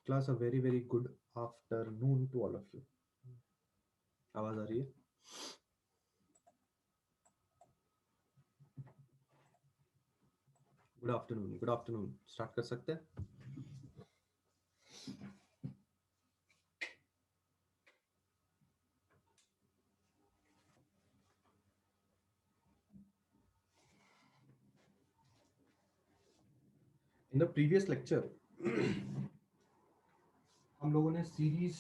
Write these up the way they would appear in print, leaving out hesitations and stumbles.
Class a very very good afternoon to all of you. आवाज आ रही है? Good afternoon, good afternoon. Start कर सकते हैं? इन द प्रीवियस लेक्चर हम लोगों ने सीरीज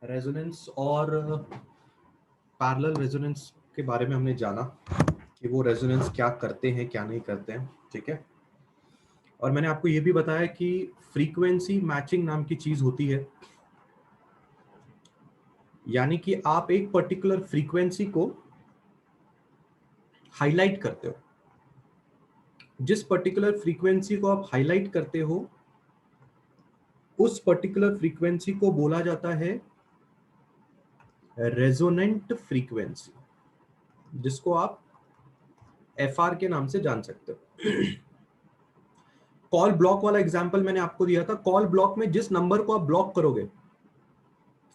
रेजोनेंस और पैरेलल रेजोनेंस के बारे में हमने जाना कि वो रेजोनेंस क्या करते हैं, क्या नहीं करते हैं। ठीक है। और मैंने आपको ये भी बताया कि फ्रीक्वेंसी मैचिंग नाम की चीज होती है, यानी कि आप एक पर्टिकुलर फ्रीक्वेंसी को हाईलाइट करते हो। जिस पर्टिकुलर फ्रीक्वेंसी को आप हाईलाइट करते हो उस पर्टिकुलर फ्रीक्वेंसी को बोला जाता है रेजोनेंट फ्रीक्वेंसी, जिसको आप एफआर के नाम से जान सकते हो। कॉल ब्लॉक वाला एग्जांपल मैंने आपको दिया था। कॉल ब्लॉक में जिस नंबर को आप ब्लॉक करोगे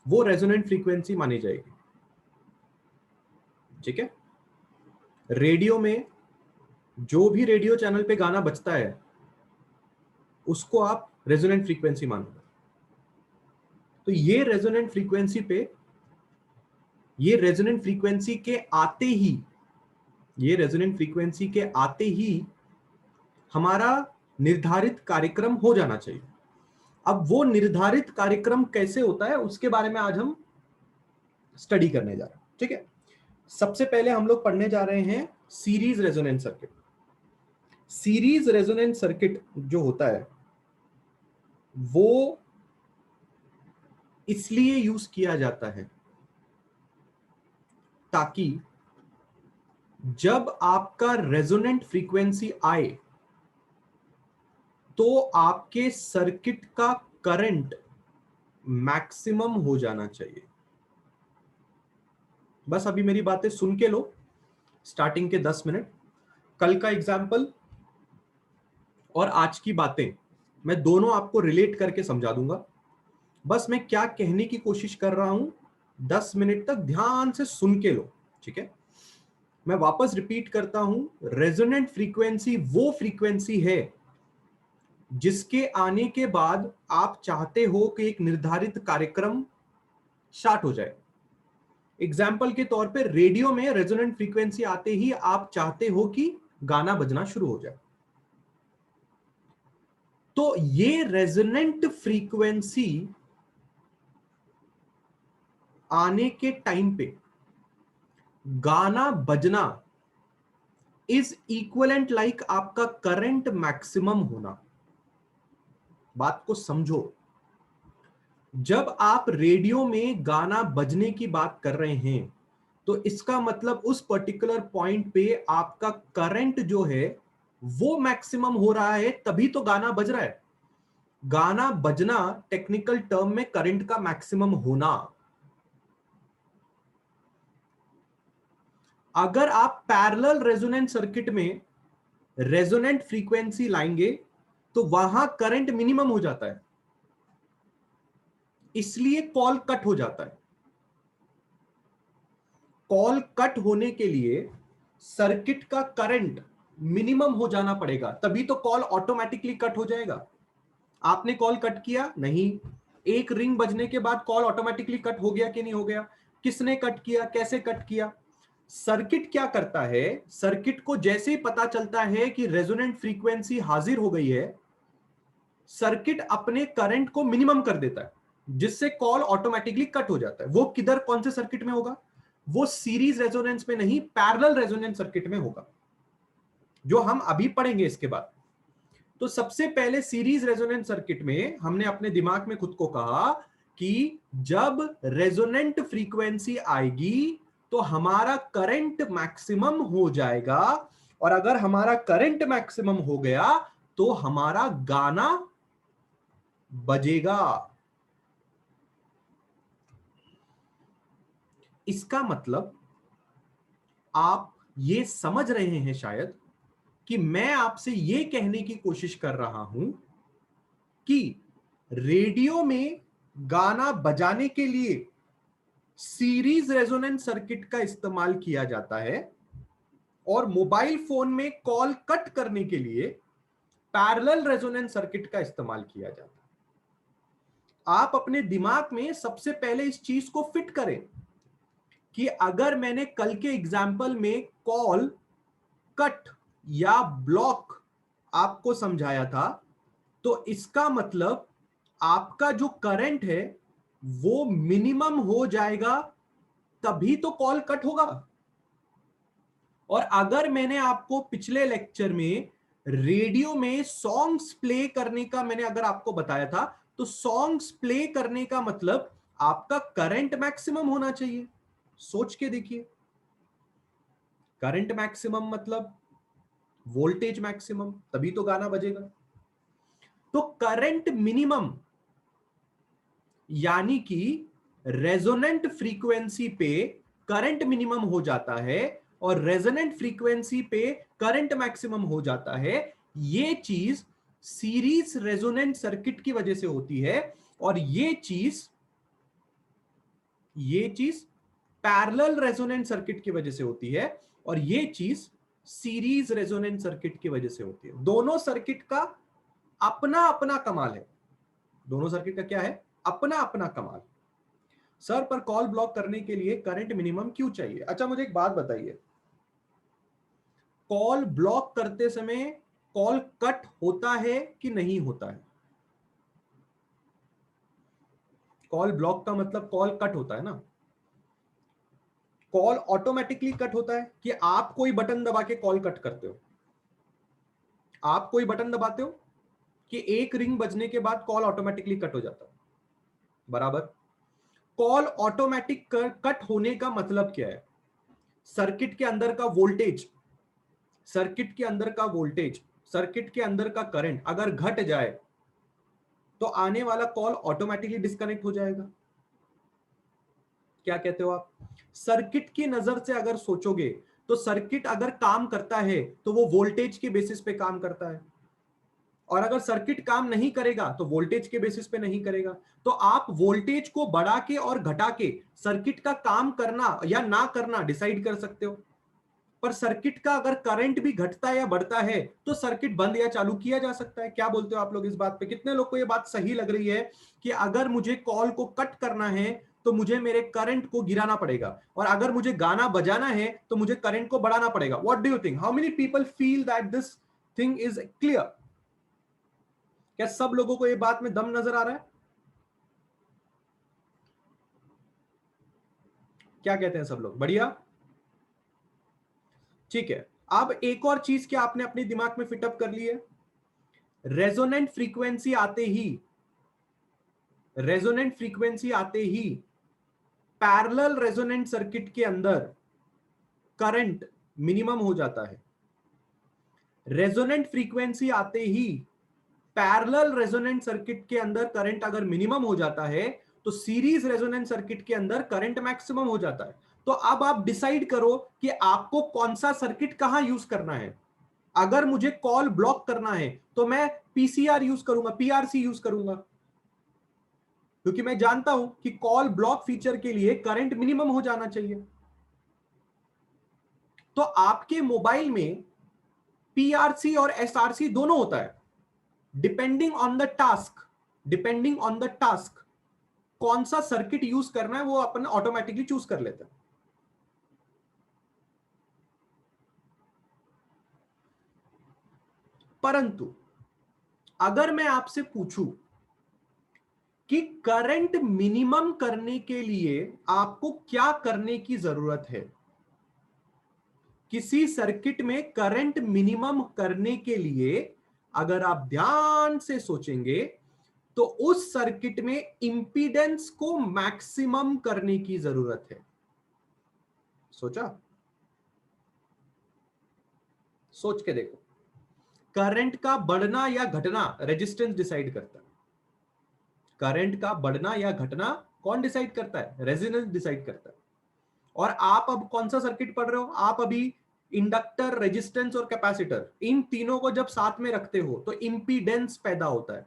वो रेजोनेंट फ्रीक्वेंसी मानी जाएगी। ठीक है। रेडियो में जो भी रेडियो चैनल पे गाना बजता है उसको आप रेजोनेंट फ्रीक्वेंसी मानोगे। तो ये रेजोनेंट फ्रीक्वेंसी के आते ही हमारा निर्धारित कार्यक्रम हो जाना चाहिए। अब वो निर्धारित कार्यक्रम कैसे होता है उसके बारे में आज हम स्टडी करने जा रहे हैं। ठीक है। सबसे पहले हम लोग पढ़ने जा रहे हैं series resonance circuit. Series resonance circuit जो होता है वो इसलिए यूज किया जाता है ताकि जब आपका रेजोनेंट फ्रीक्वेंसी आए तो आपके सर्किट का करंट मैक्सिमम हो जाना चाहिए। बस अभी मेरी बातें सुन के लो। स्टार्टिंग के 10 मिनट, कल का एग्जाम्पल और आज की बातें मैं दोनों आपको रिलेट करके समझा दूंगा। बस मैं क्या कहने की कोशिश कर रहा हूं 10 मिनट तक ध्यान से सुन के लो। ठीक है। मैं वापस रिपीट करता हूं, रेजोनेंट फ्रीक्वेंसी वो फ्रीक्वेंसी है जिसके आने के बाद आप चाहते हो कि एक निर्धारित कार्यक्रम स्टार्ट हो जाए। एग्जाम्पल के तौर पे रेडियो में रेजोनेंट फ्रीक्वेंसी आते ही आप चाहते हो कि गाना बजना शुरू हो जाए। तो ये रेजोनेंट फ्रीक्वेंसी आने के टाइम पे गाना बजना इज इक्वलेंट लाइक आपका करंट मैक्सिमम होना। बात को समझो। जब आप रेडियो में गाना बजने की बात कर रहे हैं तो इसका मतलब उस पर्टिकुलर पॉइंट पे आपका करंट जो है वो मैक्सिमम हो रहा है, तभी तो गाना बज रहा है। गाना बजना टेक्निकल टर्म में करंट का मैक्सिमम होना। अगर आप पैरेलल रेजोनेंट सर्किट में रेजोनेंट फ्रीक्वेंसी लाएंगे तो वहां करंट मिनिमम हो जाता है, इसलिए कॉल कट हो जाता है। कॉल कट होने के लिए सर्किट का करंट मिनिमम हो जाना पड़ेगा, तभी तो कॉल ऑटोमेटिकली कट हो जाएगा। आपने कॉल कट किया नहीं, एक रिंग बजने के बाद कॉल ऑटोमेटिकली कट हो गया कि नहीं हो गया? किसने कट किया, कैसे कट किया? सर्किट क्या करता है, सर्किट को जैसे ही पता चलता है कि रेजोनेंट फ्रीक्वेंसी हाजिर हो गई है, सर्किट अपने करंट को मिनिमम कर देता है, जिससे कॉल ऑटोमेटिकली कट हो जाता है। वो किधर, कौन से सर्किट में होगा? वो सीरीज रेजोनेंस में नहीं, पैरेलल रेजोनेंस सर्किट में होगा, जो हम अभी पढ़ेंगे इसके बाद। तो सबसे पहले सीरीज रेजोनेंस सर्किट में हमने अपने दिमाग में खुद को कहा कि जब रेजोनेंट फ्रीक्वेंसी आएगी तो हमारा करंट मैक्सिमम हो जाएगा, और अगर हमारा करंट मैक्सिमम हो गया तो हमारा गाना बजेगा। इसका मतलब आप ये समझ रहे हैं शायद कि मैं आपसे ये कहने की कोशिश कर रहा हूं कि रेडियो में गाना बजाने के लिए सीरीज रेजोनेंस सर्किट का इस्तेमाल किया जाता है और मोबाइल फोन में कॉल कट करने के लिए पैरेलल रेजोनेंस सर्किट का इस्तेमाल किया जाता है। आप अपने दिमाग में सबसे पहले इस चीज को फिट करें कि अगर मैंने कल के एग्जाम्पल में कॉल कट या ब्लॉक आपको समझाया था, तो इसका मतलब आपका जो करंट है वो मिनिमम हो जाएगा, तभी तो कॉल कट होगा। और अगर मैंने आपको पिछले लेक्चर में रेडियो में सॉन्ग्स प्ले करने का मैंने अगर आपको बताया था, तो सॉन्ग्स प्ले करने का मतलब आपका करंट मैक्सिमम होना चाहिए। सोच के देखिए, करंट मैक्सिमम मतलब वोल्टेज मैक्सिमम, तभी तो गाना बजेगा। तो करंट मिनिमम यानी कि रेजोनेंट फ्रीक्वेंसी पे करंट मिनिमम हो जाता है और रेजोनेंट फ्रीक्वेंसी पे करंट मैक्सिमम हो जाता है। ये चीज सीरीज रेजोनेंट सर्किट की वजह से होती है और ये चीज पैरेलल रेजोनेंट सर्किट की वजह से होती है और ये चीज सीरीज रेजोनेंट सर्किट की वजह से होती है। दोनों सर्किट का अपना अपना कमाल है। दोनों सर्किट का क्या है? अपना अपना कमाल। सर पर कॉल ब्लॉक करने के लिए करंट मिनिमम क्यों चाहिए? अच्छा मुझे एक बात बताइए, कॉल ब्लॉक करते समय कॉल कट होता है कि नहीं होता है? कॉल ब्लॉक का मतलब कॉल कट होता है ना। कॉल ऑटोमेटिकली कट होता है कि आप कोई बटन दबा के कॉल कट करते हो? आप कोई बटन दबाते हो कि एक रिंग बजने के बाद कॉल ऑटोमेटिकली कट हो जाता है? बराबर। कॉल ऑटोमेटिक कट होने का मतलब क्या है? सर्किट के अंदर का वोल्टेज, सर्किट के अंदर का वोल्टेज, सर्किट के अंदर का करंट अगर घट जाए तो आने वाला कॉल ऑटोमेटिकली डिस्कनेक्ट हो जाएगा। क्या कहते हो आप? सर्किट की नजर से अगर सोचोगे तो सर्किट अगर काम करता है तो वो वोल्टेज के बेसिस पे काम करता है, और अगर सर्किट काम नहीं करेगा तो वोल्टेज के बेसिस पे नहीं करेगा। तो आप वोल्टेज को बढ़ा के और घटा के सर्किट का काम करना या ना करना डिसाइड कर सकते हो। पर सर्किट का अगर करंट भी घटता है या बढ़ता है तो सर्किट बंद या चालू किया जा सकता है। क्या बोलते हो आप लोग इस बात पे? कितने लोग को ये बात सही लग रही है कि अगर मुझे कॉल को कट करना है तो मुझे मेरे करंट को गिराना पड़ेगा, और अगर मुझे गाना बजाना है तो मुझे करंट को बढ़ाना पड़ेगा? What do you think? How many people feel that this thing is clear? क्या सब लोगों को ये बात में दम नजर आ रहा है? क्या कहते हैं सब लोग? बढ़िया, ठीक है। अब एक और चीज क्या आपने अपने दिमाग में फिटअप कर ली है? रेजोनेंट फ्रीक्वेंसी आते ही, रेजोनेंट फ्रीक्वेंसी आते ही पैरेलल रेजोनेंट सर्किट के अंदर करंट मिनिमम हो जाता है। रेजोनेंट फ्रीक्वेंसी आते ही पैरेलल रेजोनेंट सर्किट के अंदर करंट अगर मिनिमम हो जाता है तो सीरीज रेजोनेंट सर्किट के अंदर करंट मैक्सिमम हो जाता है। तो अब आप डिसाइड करो कि आपको कौन सा सर्किट कहां यूज करना है। अगर मुझे कॉल ब्लॉक करना है तो मैं पीसीआर यूज करूंगा, पीआरसी यूज करूंगा, क्योंकि मैं जानता हूं कि कॉल ब्लॉक फीचर के लिए करंट मिनिमम हो जाना चाहिए। तो आपके मोबाइल में पीआरसी और एसआरसी दोनों होता है, depending on the task. Depending on the task कौन सा सर्किट यूज करना है वो अपन ऑटोमेटिकली चूज कर लेते हैं। परंतु अगर मैं आपसे पूछूं कि करंट मिनिमम करने के लिए आपको क्या करने की जरूरत है, किसी सर्किट में करंट मिनिमम करने के लिए अगर आप ध्यान से सोचेंगे तो उस सर्किट में इंपीडेंस को मैक्सिमम करने की जरूरत है। सोचा? सोच के देखो, करंट का बढ़ना या घटना रेजिस्टेंस डिसाइड करता है। करंट का बढ़ना या घटना कौन डिसाइड करता है? रेजिस्टेंस डिसाइड करता है। और आप अब कौन सा सर्किट पढ़ रहे हो? आप अभी इंडक्टर, रेजिस्टेंस और कैपेसिटर, इन तीनों को जब साथ में रखते हो तो इंपीडेंस पैदा होता है।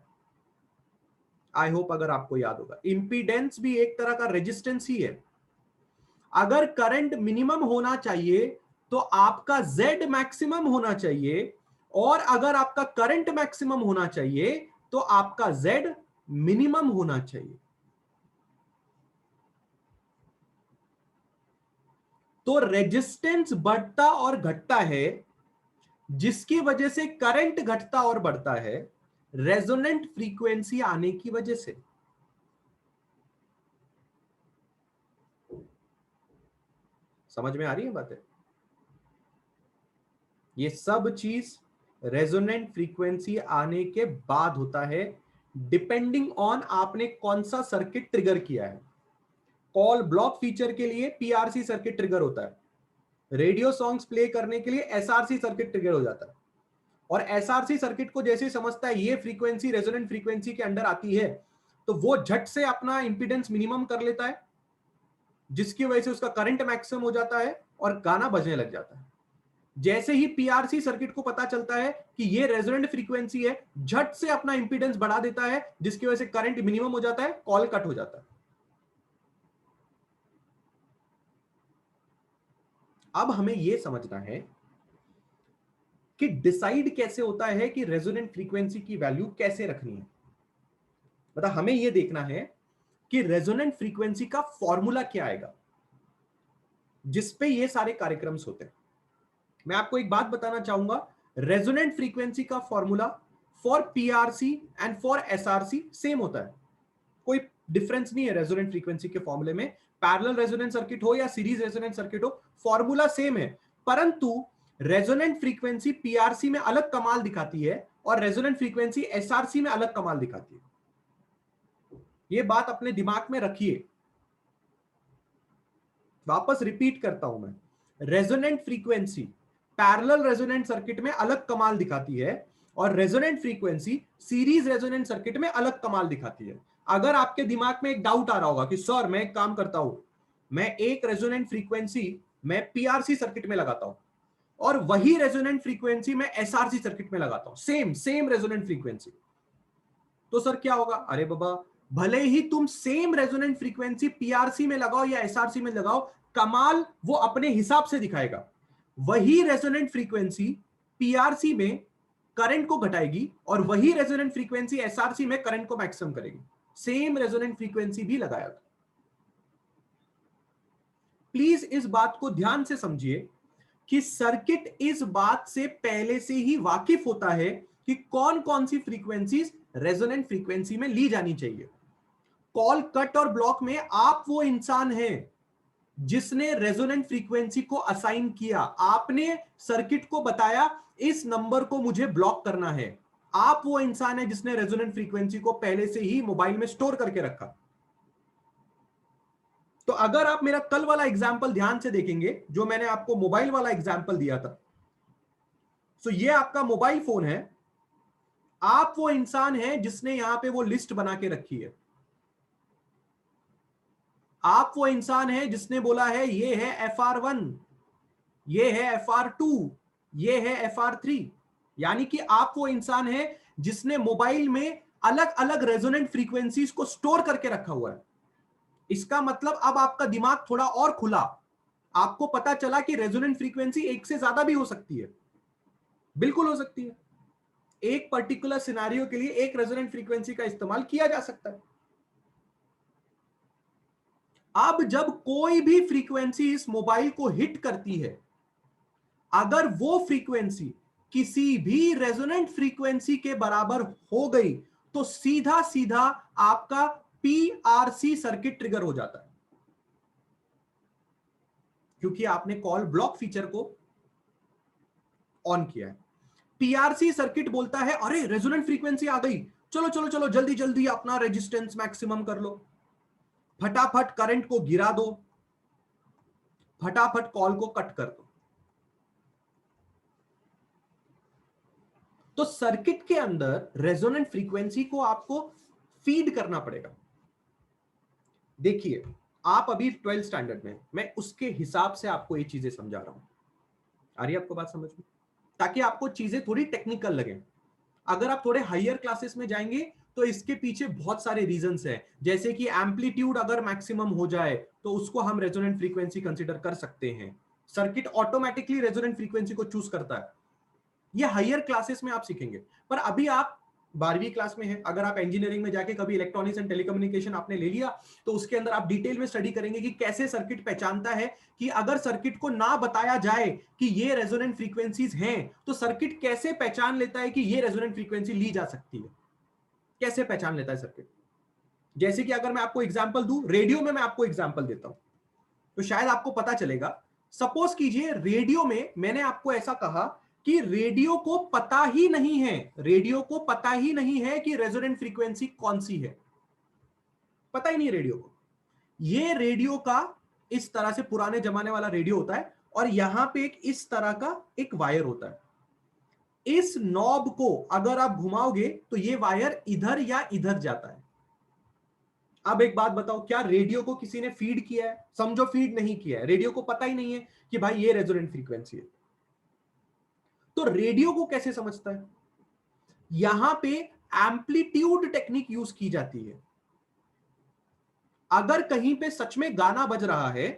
आई होप अगर आपको याद होगा, इंपीडेंस भी एक तरह का रेजिस्टेंस ही है। अगर करंट मिनिमम होना चाहिए तो आपका Z मैक्सिमम होना चाहिए, और अगर आपका करंट मैक्सिमम होना चाहिए तो आपका Z मिनिमम होना चाहिए। तो रेजिस्टेंस बढ़ता और घटता है, जिसकी वजह से करंट घटता और बढ़ता है, रेजोनेंट फ्रीक्वेंसी आने की वजह से। समझ में आ रही है बातें? ये सब चीज रेजोनेंट फ्रीक्वेंसी आने के बाद होता है, डिपेंडिंग ऑन आपने कौन सा सर्किट ट्रिगर किया है। कॉल ब्लॉक फीचर के लिए पीआरसी सर्किट ट्रिगर होता है, रेडियो सॉन्ग्स प्ले करने के लिए एसआरसी सर्किट ट्रिगर हो जाता है। और एसआरसी सर्किट को जैसे समझता है ये फ्रीक्वेंसी रेजोनेंट फ्रीक्वेंसी के अंडर आती है, तो वो झट से अपना इंपीडेंस मिनिमम कर लेता है, जिसकी वजह से उसका करंट मैक्सिमम हो जाता है और गाना बजने लग जाता है। जैसे ही पीआरसी सर्किट को पता चलता है कि ये रेजोनेंट फ्रीक्वेंसी है, झट से अपना इंपीडेंस बढ़ा देता है, जिसकी वजह से करंट मिनिमम हो जाता है, कॉल कट हो जाता है। अब हमें यह समझना है कि डिसाइड कैसे होता है कि रेजोनेंट फ्रीक्वेंसी की वैल्यू कैसे रखनी है। मतलब हमें यह देखना है कि रेजोनेंट फ्रीक्वेंसी का फॉर्मूला क्या आएगा, जिसपे ये सारे कार्यक्रम्स होते हैं। मैं आपको एक बात बताना चाहूंगा, रेजोनेंट फ्रीक्वेंसी का formula for PRC and for SRC same होता है, कोई डिफरेंस नहीं है रेजोनेंट फ्रीक्वेंसी के फॉर्मूले में। पैरेलल रेजोनेंट सर्किट हो या सीरीज रेजोनेंट सर्किट हो, फॉर्मूला सेम है, परंतु रेजोनेंट फ्रीक्वेंसी पीआरसी में अलग कमाल दिखाती है और रेजोनेंट फ्रीक्वेंसी एसआरसी में अलग कमाल दिखाती है। यह बात अपने दिमाग में रखिए। वापस रिपीट करता हूं मैं, resonant frequency parallel resonant circuit में अलग कमाल दिखाती है और resonant frequency series resonant circuit में अलग कमाल दिखाती है। अगर आपके दिमाग में एक डाउट आ रहा होगा कि सर मैं एक काम करता हूं, मैं एक रेजोनेंट फ्रीक्वेंसी मैं पीआरसी सर्किट में लगाता हूं और वही रेजोनेंट फ्रीक्वेंसी मैं एसआरसी सर्किट में लगाता हूं, सेम सेम रेजोनेंट फ्रीक्वेंसी, तो सर क्या होगा? अरे बाबा, भले ही तुम सेम रेजोनेंट फ्रीक्वेंसी पीआरसी में लगाओ या एसआरसी में लगाओ, कमाल वो अपने हिसाब से दिखाएगा। वही रेजोनेंट फ्रीक्वेंसी पीआरसी में करंट को घटाएगी और वही रेजोनेंट फ्रीक्वेंसी एसआरसी में करंट को मैक्सिमम करेगी। सेम रेजोनेंट फ्रीक्वेंसी भी लगाया था। प्लीज इस बात को ध्यान से समझिए कि सर्किट इस बात से पहले से ही वाकिफ होता है कि कौन कौन सी फ्रीक्वेंसीज रेजोनेंट फ्रीक्वेंसी में ली जानी चाहिए। कॉल कट और ब्लॉक में आप वो इंसान हैं जिसने रेजोनेंट फ्रीक्वेंसी को असाइन किया। आपने सर्किट को बताया इस नंबर को मुझे ब्लॉक करना है। आप वो इंसान है जिसने रेजोनेंट फ्रीक्वेंसी को पहले से ही मोबाइल में स्टोर करके रखा। तो अगर आप मेरा कल वाला एग्जाम्पल ध्यान से देखेंगे, जो मैंने आपको मोबाइल वाला एग्जाम्पल दिया था, तो ये आपका मोबाइल फोन है। आप वो इंसान हैं जिसने यहां पे वो लिस्ट बना के रखी है। आप वो इंसान हैं जिसने बोला है ये है FR1, ये है FR2, ये है FR3। यानी कि आप वो इंसान हैं जिसने मोबाइल में अलग अलग रेजोनेंट फ्रीक्वेंसीज को स्टोर करके रखा हुआ है। इसका मतलब अब आपका दिमाग थोड़ा और खुला, आपको पता चला कि रेजोनेंट फ्रीक्वेंसी एक से ज्यादा भी हो सकती है, बिल्कुल हो सकती है। एक पर्टिकुलर सिनेरियो के लिए एक रेजोनेंट फ्रीक्वेंसी का इस्तेमाल किया जा सकता है। अब जब कोई भी फ्रीक्वेंसी इस मोबाइल को हिट करती है, अगर वो फ्रीक्वेंसी किसी भी रेजोनेंट फ्रीक्वेंसी के बराबर हो गई तो सीधा सीधा आपका पीआरसी सर्किट ट्रिगर हो जाता है, क्योंकि आपने कॉल ब्लॉक फीचर को ऑन किया है। पीआरसी सर्किट बोलता है अरे रेजोनेंट फ्रीक्वेंसी आ गई, चलो चलो चलो जल्दी जल्दी अपना रेजिस्टेंस मैक्सिमम कर लो, फटाफट करंट को गिरा दो, फटाफट कॉल को कट कर दो। तो सर्किट के अंदर रेजोनेंट फ्रीक्वेंसी को आपको फीड करना पड़ेगा। देखिए, आप अभी 12th स्टैंडर्ड में, मैं उसके हिसाब से आपको ये चीजें समझा रहा हूं। आ रही है आपको बात समझ में? ताकि आपको चीजें थोड़ी टेक्निकल लगे। अगर आप थोड़े हायर क्लासेस में जाएंगे तो इसके पीछे बहुत सारे रीजंस हैं, जैसे कि एम्पलीट्यूड अगर मैक्सिमम हो जाए तो उसको हम रेजोनेंट फ्रीक्वेंसी कंसीडर कर सकते हैं। सर्किट ऑटोमेटिकली रेजोनेंट फ्रीक्वेंसी को चूज करता है। ये हायर क्लासेस में आप सीखेंगे, पर अभी आप 12वीं क्लास में है। अगर आप इंजीनियरिंग में जाके कभी इलेक्ट्रॉनिक्स एंड टेलीकम्युनिकेशन आपने ले लिया, तो उसके अंदर आप डिटेल में स्टडी करेंगे कि कैसे सर्किट पहचानता है कि अगर सर्किट को ना बताया जाए कि ये रेजोनेंट फ्रीक्वेंसीज हैं, तो सर्किट कैसे पहचान लेता है कि ये रेजोनेंट फ्रीक्वेंसी ली जा सकती है, कैसे पहचान लेता है सर्किट। जैसे कि अगर मैं आपको एग्जांपल दूं, रेडियो में मैं आपको एग्जांपल देता हूं तो शायद आपको पता चलेगा। सपोज कीजिए रेडियो में मैंने आपको ऐसा कहा कि रेडियो को पता ही नहीं है, रेडियो को पता ही नहीं है कि रेजोनेंट फ्रीक्वेंसी कौन सी है, पता ही नहीं रेडियो को। ये रेडियो का इस तरह से पुराने जमाने वाला रेडियो होता है और यहां पे एक इस तरह का एक वायर होता है। इस नॉब को अगर आप घुमाओगे तो ये वायर इधर या इधर जाता है। अब एक बात बताओ, क्या रेडियो को किसी ने फीड किया है? समझो फीड नहीं किया है, रेडियो को पता ही नहीं है कि भाई ये रेजोनेंट फ्रीक्वेंसी है। तो रेडियो को कैसे समझता है? यहां पे एम्पलीट्यूड टेक्निक यूज की जाती है। अगर कहीं पे सच में गाना बज रहा है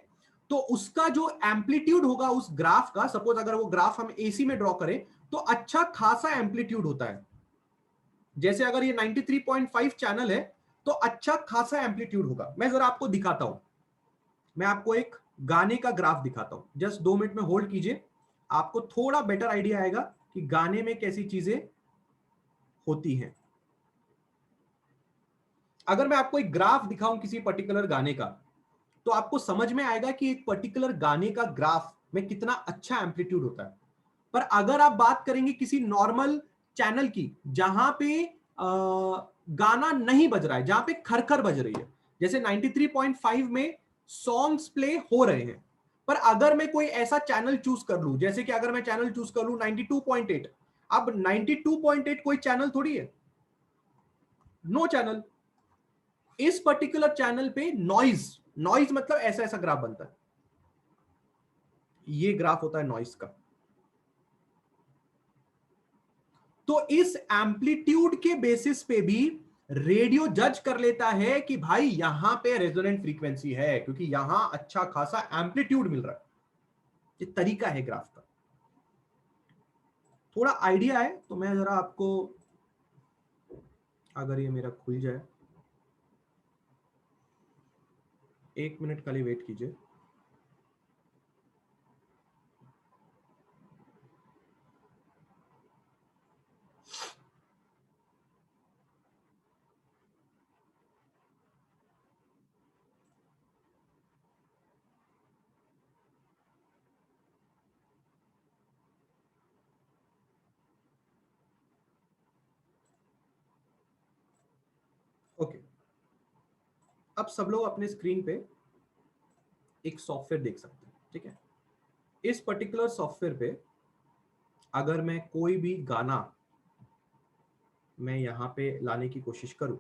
तो उसका जो एम्पलीट्यूड होगा उस ग्राफ का, सपोज अगर वो ग्राफ हम एसी में ड्रॉ करें तो अच्छा खासा एम्पलीट्यूड होता है। जैसे अगर ये 93.5 चैनल है तो अच्छा खासा एम्पलीट्यूड होगा। मैं जरा आपको दिखाता हूं, मैं आपको एक गाने का ग्राफ दिखाता हूं। जस्ट 2 मिनट में होल्ड कीजिए, आपको थोड़ा बेटर आइडिया आएगा कि गाने में कैसी चीजें होती हैं। अगर मैं आपको एक ग्राफ दिखाऊं किसी पर्टिकुलर गाने का, तो आपको समझ में आएगा कि एक पर्टिकुलर गाने का ग्राफ में कितना अच्छा एम्पलीट्यूड होता है। पर अगर आप बात करेंगे किसी नॉर्मल चैनल की जहां पे गाना नहीं बज रहा है, जहां पे खरखर बज रही है, जैसे 93.5 में सॉन्ग्स प्ले हो रहे हैं, पर अगर मैं कोई ऐसा चैनल चूज कर लूं, जैसे कि अगर मैं चैनल चूज कर लूं 92.8, अब 92.8 कोई चैनल थोड़ी है, नो चैनल। इस पर्टिकुलर चैनल पे नॉइज, नॉइज मतलब ऐसा ऐसा ग्राफ बनता है, ये ग्राफ होता है नॉइज का। तो इस एम्पलीट्यूड के बेसिस पे भी रेडियो जज कर लेता है कि भाई यहां पे रेजोनेंट फ्रीक्वेंसी है, क्योंकि यहां अच्छा खासा एम्पलीट्यूड मिल रहा है। ये तरीका है ग्राफ का। थोड़ा आइडिया है तो मैं जरा आपको, अगर ये मेरा खुल जाए, 1 मिनट खाली वेट कीजिए। ओके, अब सब लोग अपने स्क्रीन पे एक सॉफ्टवेयर देख सकते हैं, ठीक है। इस पर्टिकुलर सॉफ्टवेयर पे अगर मैं कोई भी गाना मैं यहां पे लाने की कोशिश करूं,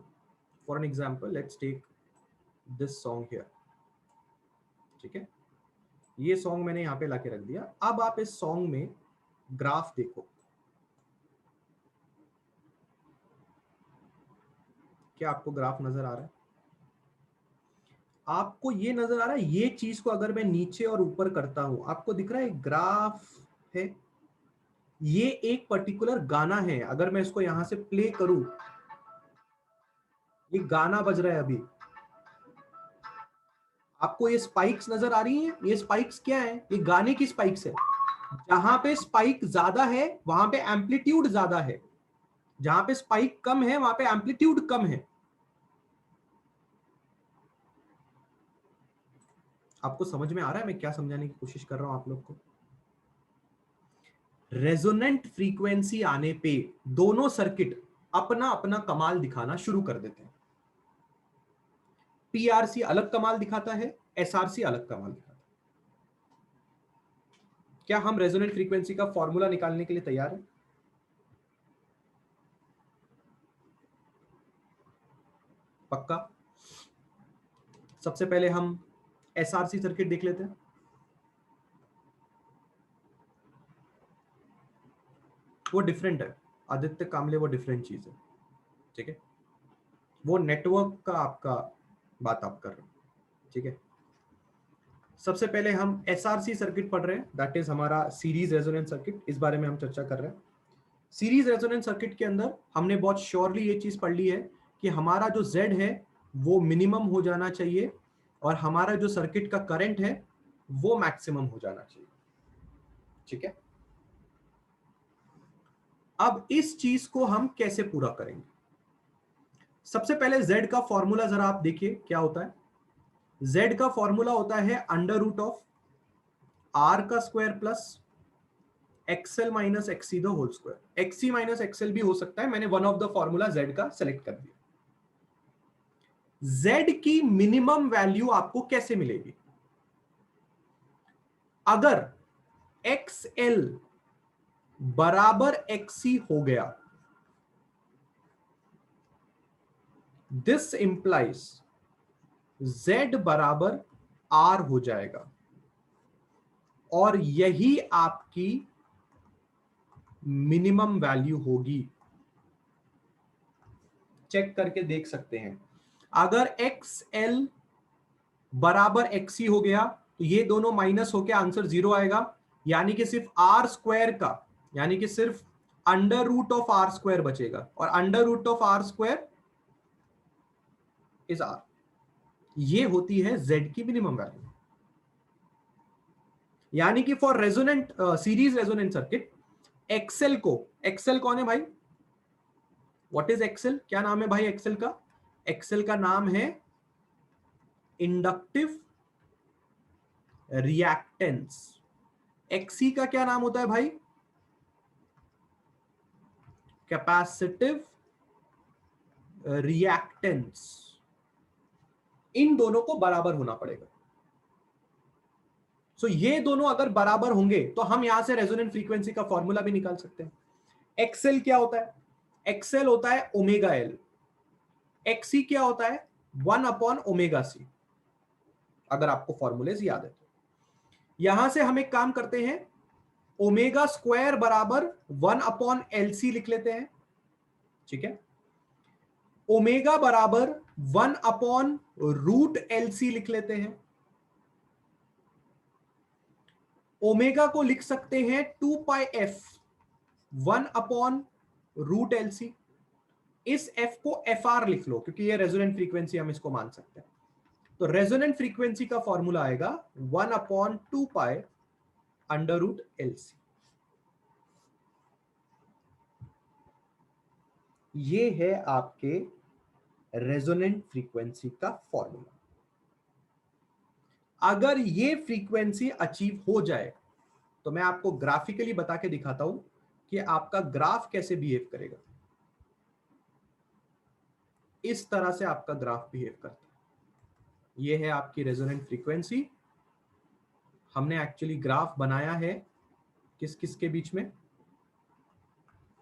for an example let's take this song here, ठीक है। ये सॉन्ग मैंने यहां पे लाके रख दिया। अब आप इस सॉन्ग में ग्राफ देखो, क्या आपको ग्राफ नजर आ रहा है? आपको ये नजर आ रहा है, ये चीज को अगर मैं नीचे और ऊपर करता हूं, आपको दिख रहा है ग्राफ है। ये एक पर्टिकुलर गाना है, अगर मैं इसको यहां से प्ले करूं, ये गाना बज रहा है अभी। आपको ये स्पाइक्स नजर आ रही हैं? ये स्पाइक्स क्या है? ये गाने की स्पाइक्स है। जहां पे स्पाइक ज्यादा है वहां पे एम्पलीट्यूड ज्यादा है, जहां पे स्पाइक कम है वहां पे एम्पलीट्यूड कम है। आपको समझ में आ रहा है मैं क्या समझाने की कोशिश कर रहा हूं आप लोग को? रेजोनेंट फ्रीक्वेंसी आने पे दोनों सर्किट अपना अपना कमाल दिखाना शुरू कर देते हैं। पीआरसी अलग कमाल दिखाता है, एसआरसी अलग कमाल दिखाता है। क्या हम रेजोनेंट फ्रीक्वेंसी का फॉर्मूला निकालने के लिए तैयार हैं? पक्का? सबसे पहले हम एसआरसी सर्किट देख लेते हैं। वो डिफरेंट है, आदित्य कामले, वो डिफरेंट चीज है, ठीक है। वो नेटवर्क का आपका बात आप कर रहे हो, ठीक है। सबसे पहले हम एसआरसी सर्किट पढ़ रहे हैं, दैट इज हमारा सीरीज रेजोनेंस सर्किट, इस बारे में हम चर्चा कर रहे हैं। सीरीज रेजोनेंस सर्किट के अंदर हमने बहुत श्योरली ये चीज पढ़ ली है कि हमारा जो Z है वो मिनिमम हो जाना चाहिए और हमारा जो सर्किट का करंट है वो मैक्सिमम हो जाना चाहिए, ठीक है। अब इस चीज को हम कैसे पूरा करेंगे? सबसे पहले Z का फॉर्मूला जरा आप देखिए क्या होता है। Z का फॉर्मूला होता है अंडर रूट ऑफ R का square plus XL minus XC the whole square. XC minus XL भी हो सकता है, मैंने one of the formula Z का सेलेक्ट कर दिया। Z की मिनिमम वैल्यू आपको कैसे मिलेगी? अगर XL बराबर XC हो गया, दिस इंप्लाइज Z बराबर R हो जाएगा और यही आपकी मिनिमम वैल्यू होगी। चेक करके देख सकते हैं, अगर XL बराबर XC हो गया तो ये दोनों माइनस होके आंसर 0 आएगा, यानी कि सिर्फ R स्क्वायर का, यानी कि सिर्फ under root of R square बचेगा और under root of R square is R। ये होती है Z की मिनिमम वैल्यू। यानी कि for resonant series resonant circuit XL को, एक्सेल कौन है भाई? What is XL? क्या नाम है भाई एक्सेल का? एक्सेल का नाम है इंडक्टिव रिएक्टेंस। एक्सी का क्या नाम होता है भाई? Capacitive reactance. इन दोनों को बराबर होना पड़ेगा। सो ये दोनों अगर बराबर होंगे तो हम यहां से रेजोनेंट फ्रीक्वेंसी का फॉर्मूला भी निकाल सकते हैं। एक्सेल क्या होता है? एक्सेल होता है ओमेगा एल। एक्सी क्या होता है? 1 अपॉन ओमेगा सी, अगर आपको फॉर्मूलेज याद है तो। यहां से हम एक काम करते हैं, ओमेगा स्क्वायर बराबर 1 अपॉन एलसी लिख लेते हैं, ठीक है। ओमेगा बराबर 1 अपॉन रूट एलसी लिख लेते हैं। ओमेगा को लिख सकते हैं 2 pi F 1 upon root LC. इस एफ को एफ आर लिख लो क्योंकि ये रेजोनेंट फ्रीक्वेंसी हम इसको मान सकते हैं। तो रेजोनेंट फ्रीक्वेंसी का फॉर्मूला आएगा 1 upon 2 pi under root LC. ये है आपके रेजोनेंट फ्रीक्वेंसी का फॉर्मूला। अगर ये फ्रीक्वेंसी अचीव हो जाए तो मैं आपको ग्राफिकली बता के दिखाता हूं कि आपका ग्राफ कैसे बिहेव करेगा। इस तरह से आपका ग्राफ बिहेव करता है। ये है आपकी रेजोनेंट फ्रीक्वेंसी। हमने एक्चुअली ग्राफ बनाया है किस किस के बीच में?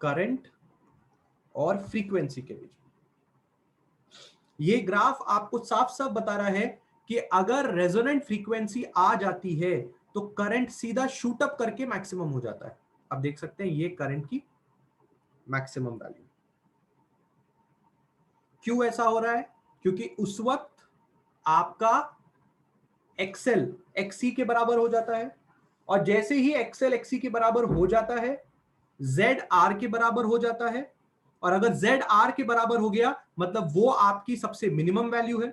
करंट और फ्रीक्वेंसी के बीच में। ये ग्राफ आपको साफ साफ बता रहा है कि अगर रेजोनेंट फ्रीक्वेंसी आ जाती है तो करंट सीधा शूट अप करके मैक्सिमम हो जाता है। आप देख सकते हैं ये करंट की मैक्सिमम वैल्यू। क्यों ऐसा हो रहा है? क्योंकि उस वक्त आपका एक्सेल एक्सी के बराबर हो जाता है और जैसे ही एक्सेल एक्सी के बराबर हो जाता है जेड आर के बराबर हो जाता है। और अगर जेड आर के बराबर हो गया मतलब वो आपकी सबसे मिनिमम वैल्यू है,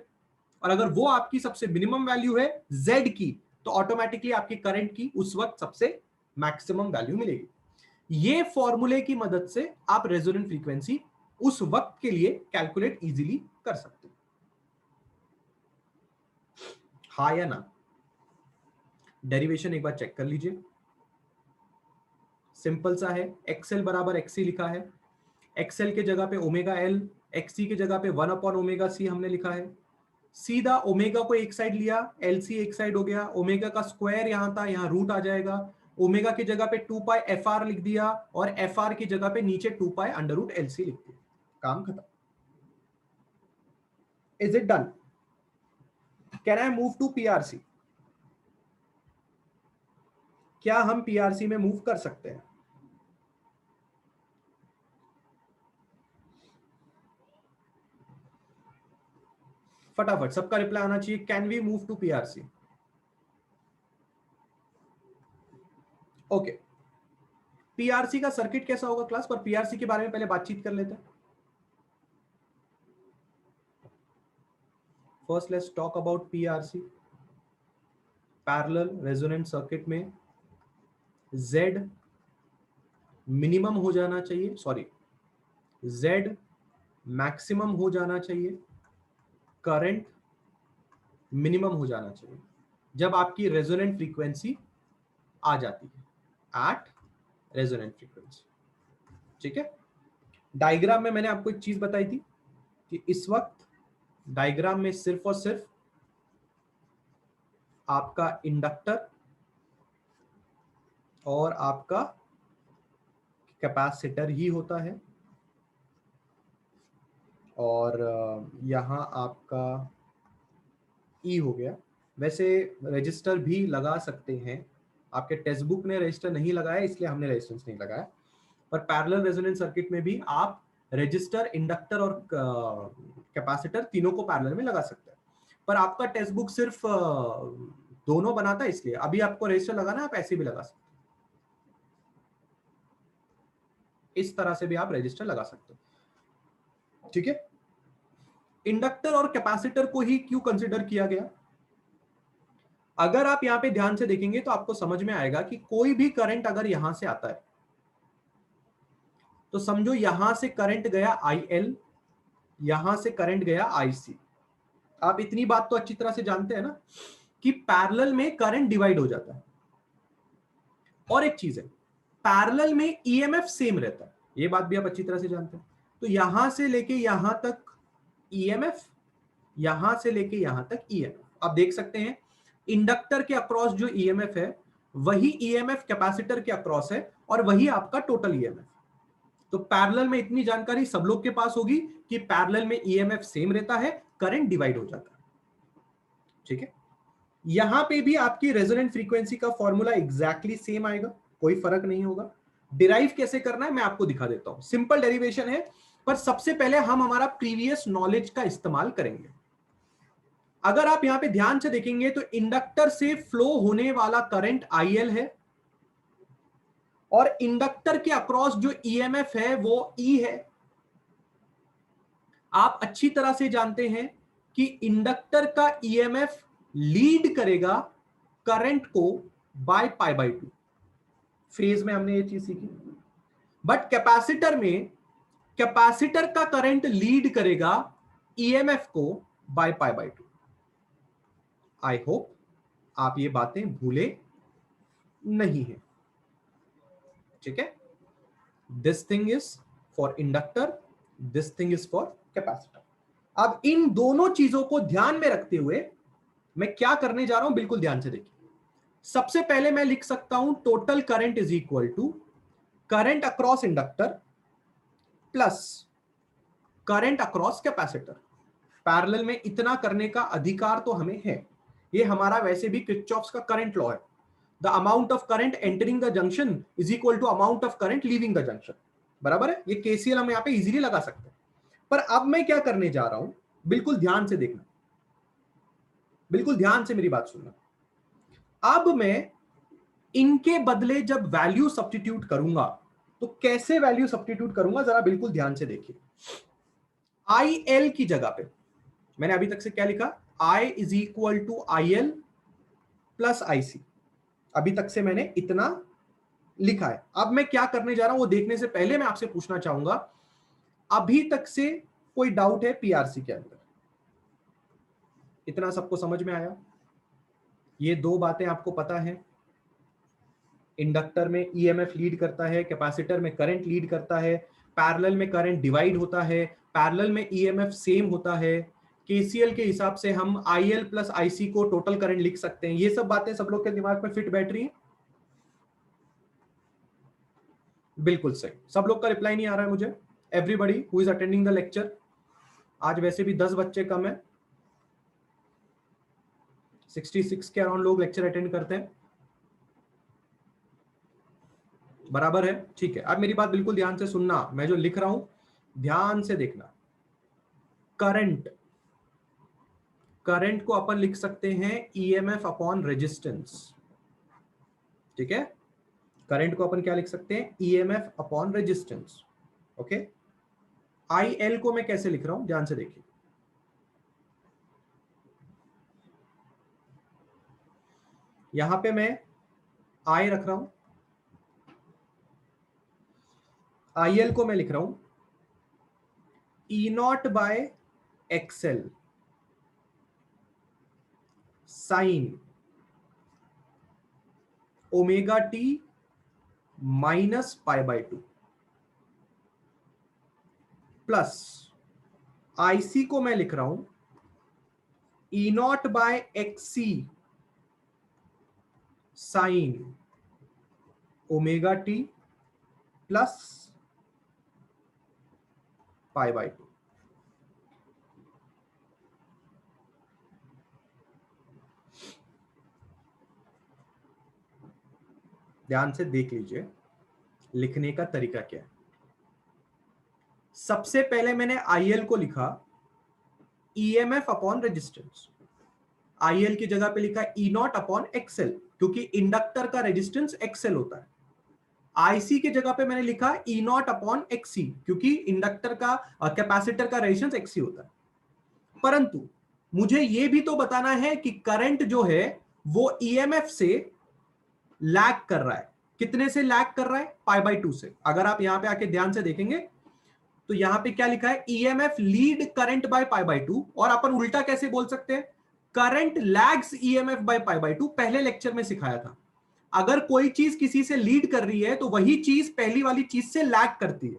और अगर वो आपकी सबसे मिनिमम वैल्यू है जेड की तो ऑटोमेटिकली आपकी करंट की उस वक्त सबसे मैक्सिमम वैल्यू मिलेगी। ये फॉर्मूले की मदद से आप रेजोनेंट फ्रीक्वेंसी उस वक्त के लिए कैलकुलेट इजीली कर सकते हो। हाँ या ना? डेरिवेशन एक बार चेक कर लीजिए। सिंपल सा है, एक्सएल बराबर एक्सी लिखा है। एक्सएल के जगह पे ओमेगा एल, एक्सी के जगह पे 1 अपॉन ओमेगा सी हमने लिखा है। सीधा ओमेगा को एक साइड लिया, एलसी एक साइड हो गया, ओमेगा का स्क्वायर यहां था, यहां रूट आ जाएगा। ओमेगा की जगह पे 2 पाई एफ आर लिख दिया और एफ आर की जगह पे नीचे 2 पाई अंडर रूट एलसी लिख दिया। काम खत्म। Is it done? Can I move to PRC? क्या हम पीआरसी में मूव कर सकते हैं? फटाफट सबका रिप्लाई आना चाहिए, can we move to PRC? Okay, PRC का सर्किट कैसा होगा क्लास, पर पीआरसी के बारे में पहले बातचीत कर लेते हैं। First let's talk about PRC. Parallel resonant circuit में Z मिनिमम हो जाना चाहिए, सॉरी Z मैक्सिमम हो जाना चाहिए, करंट मिनिमम हो जाना चाहिए जब आपकी रेजोनेंट फ्रीक्वेंसी आ जाती है एट रेजोनेंट फ्रीक्वेंसी। ठीक है, डायग्राम में मैंने आपको एक चीज बताई थी कि इस वक्त डायग्राम में सिर्फ और सिर्फ आपका इंडक्टर और आपका कैपेसिटर ही होता है, और यहां आपका ई हो गया। वैसे रजिस्टर भी लगा सकते हैं, आपके टेक्स्ट बुक ने रजिस्टर नहीं लगाया इसलिए हमने रेजिस्टेंस नहीं लगाया, पर पैरेलल रेजोनेंस सर्किट में भी आप रजिस्टर, इंडक्टर और कैपेसिटर तीनों को पैरेलल में लगा सकते हैं। पर आपका टेक्स्ट बुक सिर्फ दोनों बनाता है, इसलिए अभी आपको रजिस्टर लगाना, आप ऐसे भी लगा सकते हैं, इस तरह से भी आप रजिस्टर लगा सकते हो। ठीक है, इंडक्टर और कैपेसिटर को ही क्यों कंसिडर किया गया? अगर आप यहां पे ध्यान से देखेंगे तो आपको समझ में आएगा कि कोई भी करंट अगर यहां से आता है तो समझो यहां से करंट गया IL, यहां से करंट गया IC। आप इतनी बात तो अच्छी तरह से जानते हैं ना कि पैरेलल में करंट डिवाइड हो जाता है। और एक चीज है, पैरेलल में EMF सेम रहता है, ये बात भी आप अच्छी तरह से जानते हैं। तो यहां से लेके यहां तक EMF, यहां से लेके यहां तक EMF। आप देख सकते हैं इंडक्टर के अक्रॉस जो EMF है वही EMF कैपेसिटर के अक्रॉस है, और वही आपका टोटल EMF। तो पैरेलल में इतनी जानकारी सब लोग के पास होगी कि पैरेलल में EMF सेम रहता है, करंट डिवाइड हो जाता है। ठीक है, यहां पे भी आपकी रेजोनेंट फ्रीक्वेंसी का फॉर्मूला एग्जैक्टली सेम आएगा, कोई फर्क नहीं होगा। डिराइव कैसे करना है मैं आपको दिखा देता हूं, सिंपल डेरिवेशन है, पर सबसे पहले हम हमारा प्रीवियस नॉलेज का इस्तेमाल करेंगे। अगर आप यहां पे ध्यान से देखेंगे तो इंडक्टर से फ्लो होने वाला करंट IL है, और इंडक्टर के अक्रॉस जो EMF है वो E है। आप अच्छी तरह से जानते हैं कि इंडक्टर का EMF लीड करेगा करंट को बाय π/2, फेज में हमने ये चीज सीखी। बट कैपेसिटर में कैपेसिटर का करंट लीड करेगा EMF को बाय π/2। आई होप आप ये बातें भूले नहीं है। ठीक है, this thing is for inductor, this thing is for capacitor. अब इन दोनों चीजों को ध्यान में रखते हुए मैं क्या करने जा रहा हूं, बिल्कुल ध्यान से देखिए। सबसे पहले मैं लिख सकता हूं total current is equal to current across inductor plus current across capacitor. Parallel में इतना करने का अधिकार तो हमें है, ये हमारा वैसे भी किरचॉफ्स का करंट लॉ है। The amount of current entering the junction is equal to amount of current leaving the junction, बराबर है। ये KCL हम यहां पे इजीली लगा सकते हैं। पर अब मैं क्या करने जा रहा हूं, बिल्कुल ध्यान से देखना, बिल्कुल ध्यान से मेरी बात सुनना। अब मैं इनके बदले जब वैल्यू सब्स्टिट्यूट करूंगा तो कैसे वैल्यू सब्स्टिट्यूट करूंगा, जरा बिल्कुल ध्यान से देखिए। IL की जगह पे मैंने अभी तक से क्या लिखा, I is equal to IL plus IC। अभी तक से मैंने इतना लिखा है। अब मैं क्या करने जा रहा हूं वो देखने से पहले मैं आपसे पूछना चाहूंगा, अभी तक से कोई डाउट है PRC के अंदर? इतना सबको समझ में आया? ये दो बातें आपको पता है, इंडक्टर में EMF लीड करता है, कैपेसिटर में करंट लीड करता है, पैरेलल में करंट डिवाइड होता है, पैरेलल में EMF सेम होता है। KCL के हिसाब से हम IL प्लस IC को टोटल करंट लिख सकते हैं। ये सब बातें सब लोग के दिमाग में फिट बैठ रही है? बिल्कुल सही। सब लोग का रिप्लाई नहीं आ रहा है मुझे। Everybody who is attending the lecture, आज वैसे भी 10 बच्चे कम है, 66 के अराउंड लोग लेक्चर अटेंड करते हैं, बराबर है। ठीक है, अब मेरी बात बिल्कुल ध्यान से सुनना, मैं जो लिख रहा हूं ध्यान से देखना। करंट करंट को अपन लिख सकते हैं ईएमएफ अपॉन रेजिस्टेंस। ठीक है, करंट को अपन क्या लिख सकते हैं, EMF upon resistance. Okay, I L को मैं कैसे लिख रहा हूं, ध्यान से देखिए। यहां पे मैं आई रख रहा हूं, आई एल को मैं लिख रहा हूं E naught by XL sine omega T minus pi by 2 plus IC को मैं लिख रहा हूं E naught by XC sine omega T plus pi by 2। ध्यान से देख लीजिए लिखने का तरीका क्या है। सबसे पहले मैंने आईएल को लिखा ईएमएफ अपॉन रेजिस्टेंस, आईएल की जगह पे लिखा ई नॉट अपॉन एक्सएल, क्योंकि इंडक्टर का रेजिस्टेंस एक्सएल होता है। आईसी की जगह पे मैंने लिखा ई नॉट अपॉन एक्सी, क्योंकि इंडक्टर का कैपेसिटर का रेजिस्टेंस एक्सी होता है। परंतु मुझे यह भी तो बताना है कि करंट जो है वो ईएमएफ से लैग कर रहा है। कितने से लैग कर रहा है, पाई बाय 2 से। अगर आप यहां पे आके ध्यान से देखेंगे तो यहां पे क्या लिखा है, EMF lead current by pi by 2, और अपन उल्टा कैसे बोल सकते हैं, current lags EMF by pi by 2। पहले लेक्चर में सिखाया था, अगर कोई चीज किसी से लीड कर रही है तो वही चीज पहली वाली चीज से लैग करती है।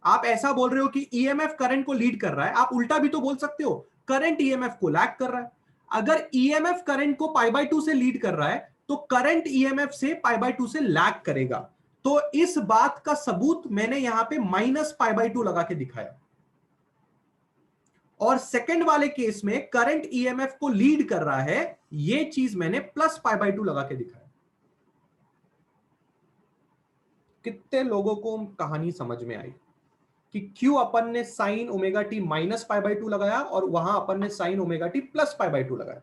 आप ऐसा बोल रहे हो कि ईएमएफ करंट को लीड कर रहा है, आप उल्टा भी तो बोल सकते हो करंट ईएमएफ को लैग कर रहा है। अगर ईएमएफ करंट को पाई बाय 2 से लीड कर रहा है तो करंट ईएमएफ से पाई बाय 2 से लैग करेगा। तो इस बात का सबूत मैंने यहां पे माइनस पाई बाय 2 लगा के दिखाया, और सेकंड वाले केस में करंट ईएमएफ को लीड कर रहा है, यह चीज मैंने प्लस पाई बाय 2 लगा के दिखाया। कितने लोगों को कहानी समझ में आई कि क्यों अपन ने sign omega T minus pi by 2 लगाया और वहां अपन ने sign omega T plus pi by 2 लगाया।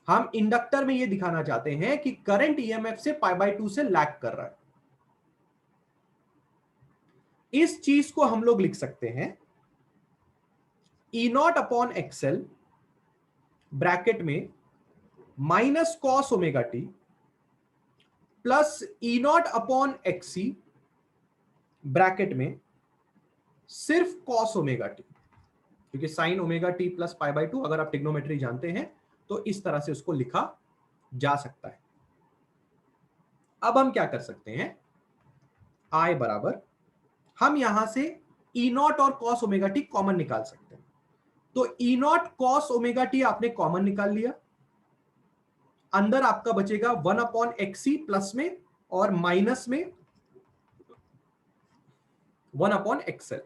हम इंडक्टर में यह दिखाना चाहते हैं कि करंट ईएमएफ से पाई बाय 2 से लैग कर रहा है। इस चीज को हम लोग लिख सकते हैं E not upon XL bracket में minus cos omega T plus E not upon XC bracket में सिर्फ कॉस ओमेगा टी, क्योंकि sine omega T plus pi by 2 अगर आप टिग्नोमेट्री जानते हैं तो इस तरह से उसको लिखा जा सकता है। अब हम क्या कर सकते हैं, आई बराबर, हम यहां से ई नॉट और कॉस ओमेगा टी कॉमन निकाल सकते हैं। तो ई नॉट कॉस ओमेगा टी आपने कॉमन निकाल लिया, अंदर आपका बचेगा 1 अपॉन एक्सी प्लस में और माइनस में 1 अपॉन एक्सएल।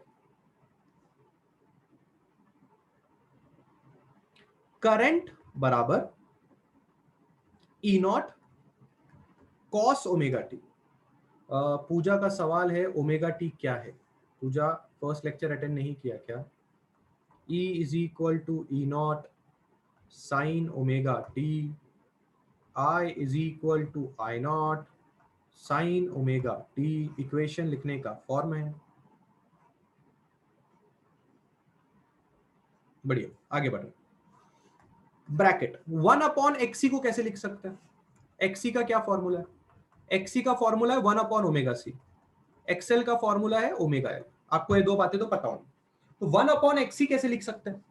करंट बराबर ई नॉट कॉस ओमेगा टी। पूजा का सवाल है ओमेगा टी क्या है। पूजा फर्स्ट लेक्चर अटेंड नहीं किया क्या। E is equal to E not sine omega T, I is equal to I not sine omega T. Equation लिखने का फॉर्म है। बढ़िया, आगे बढ़ो। ब्रैकेट 1 अपॉन एक्सी को कैसे लिख सकते हैं, एक्सी का क्या फॉर्मूला है, एक्सी का फॉर्मूला है 1 अपॉन ओमेगा सी, एक्सएल का फॉर्मूला है ओमेगा एल। आपको ये दो बातें तो पता होंगी। तो 1 अपॉन एक्सी कैसे लिख सकते हैं,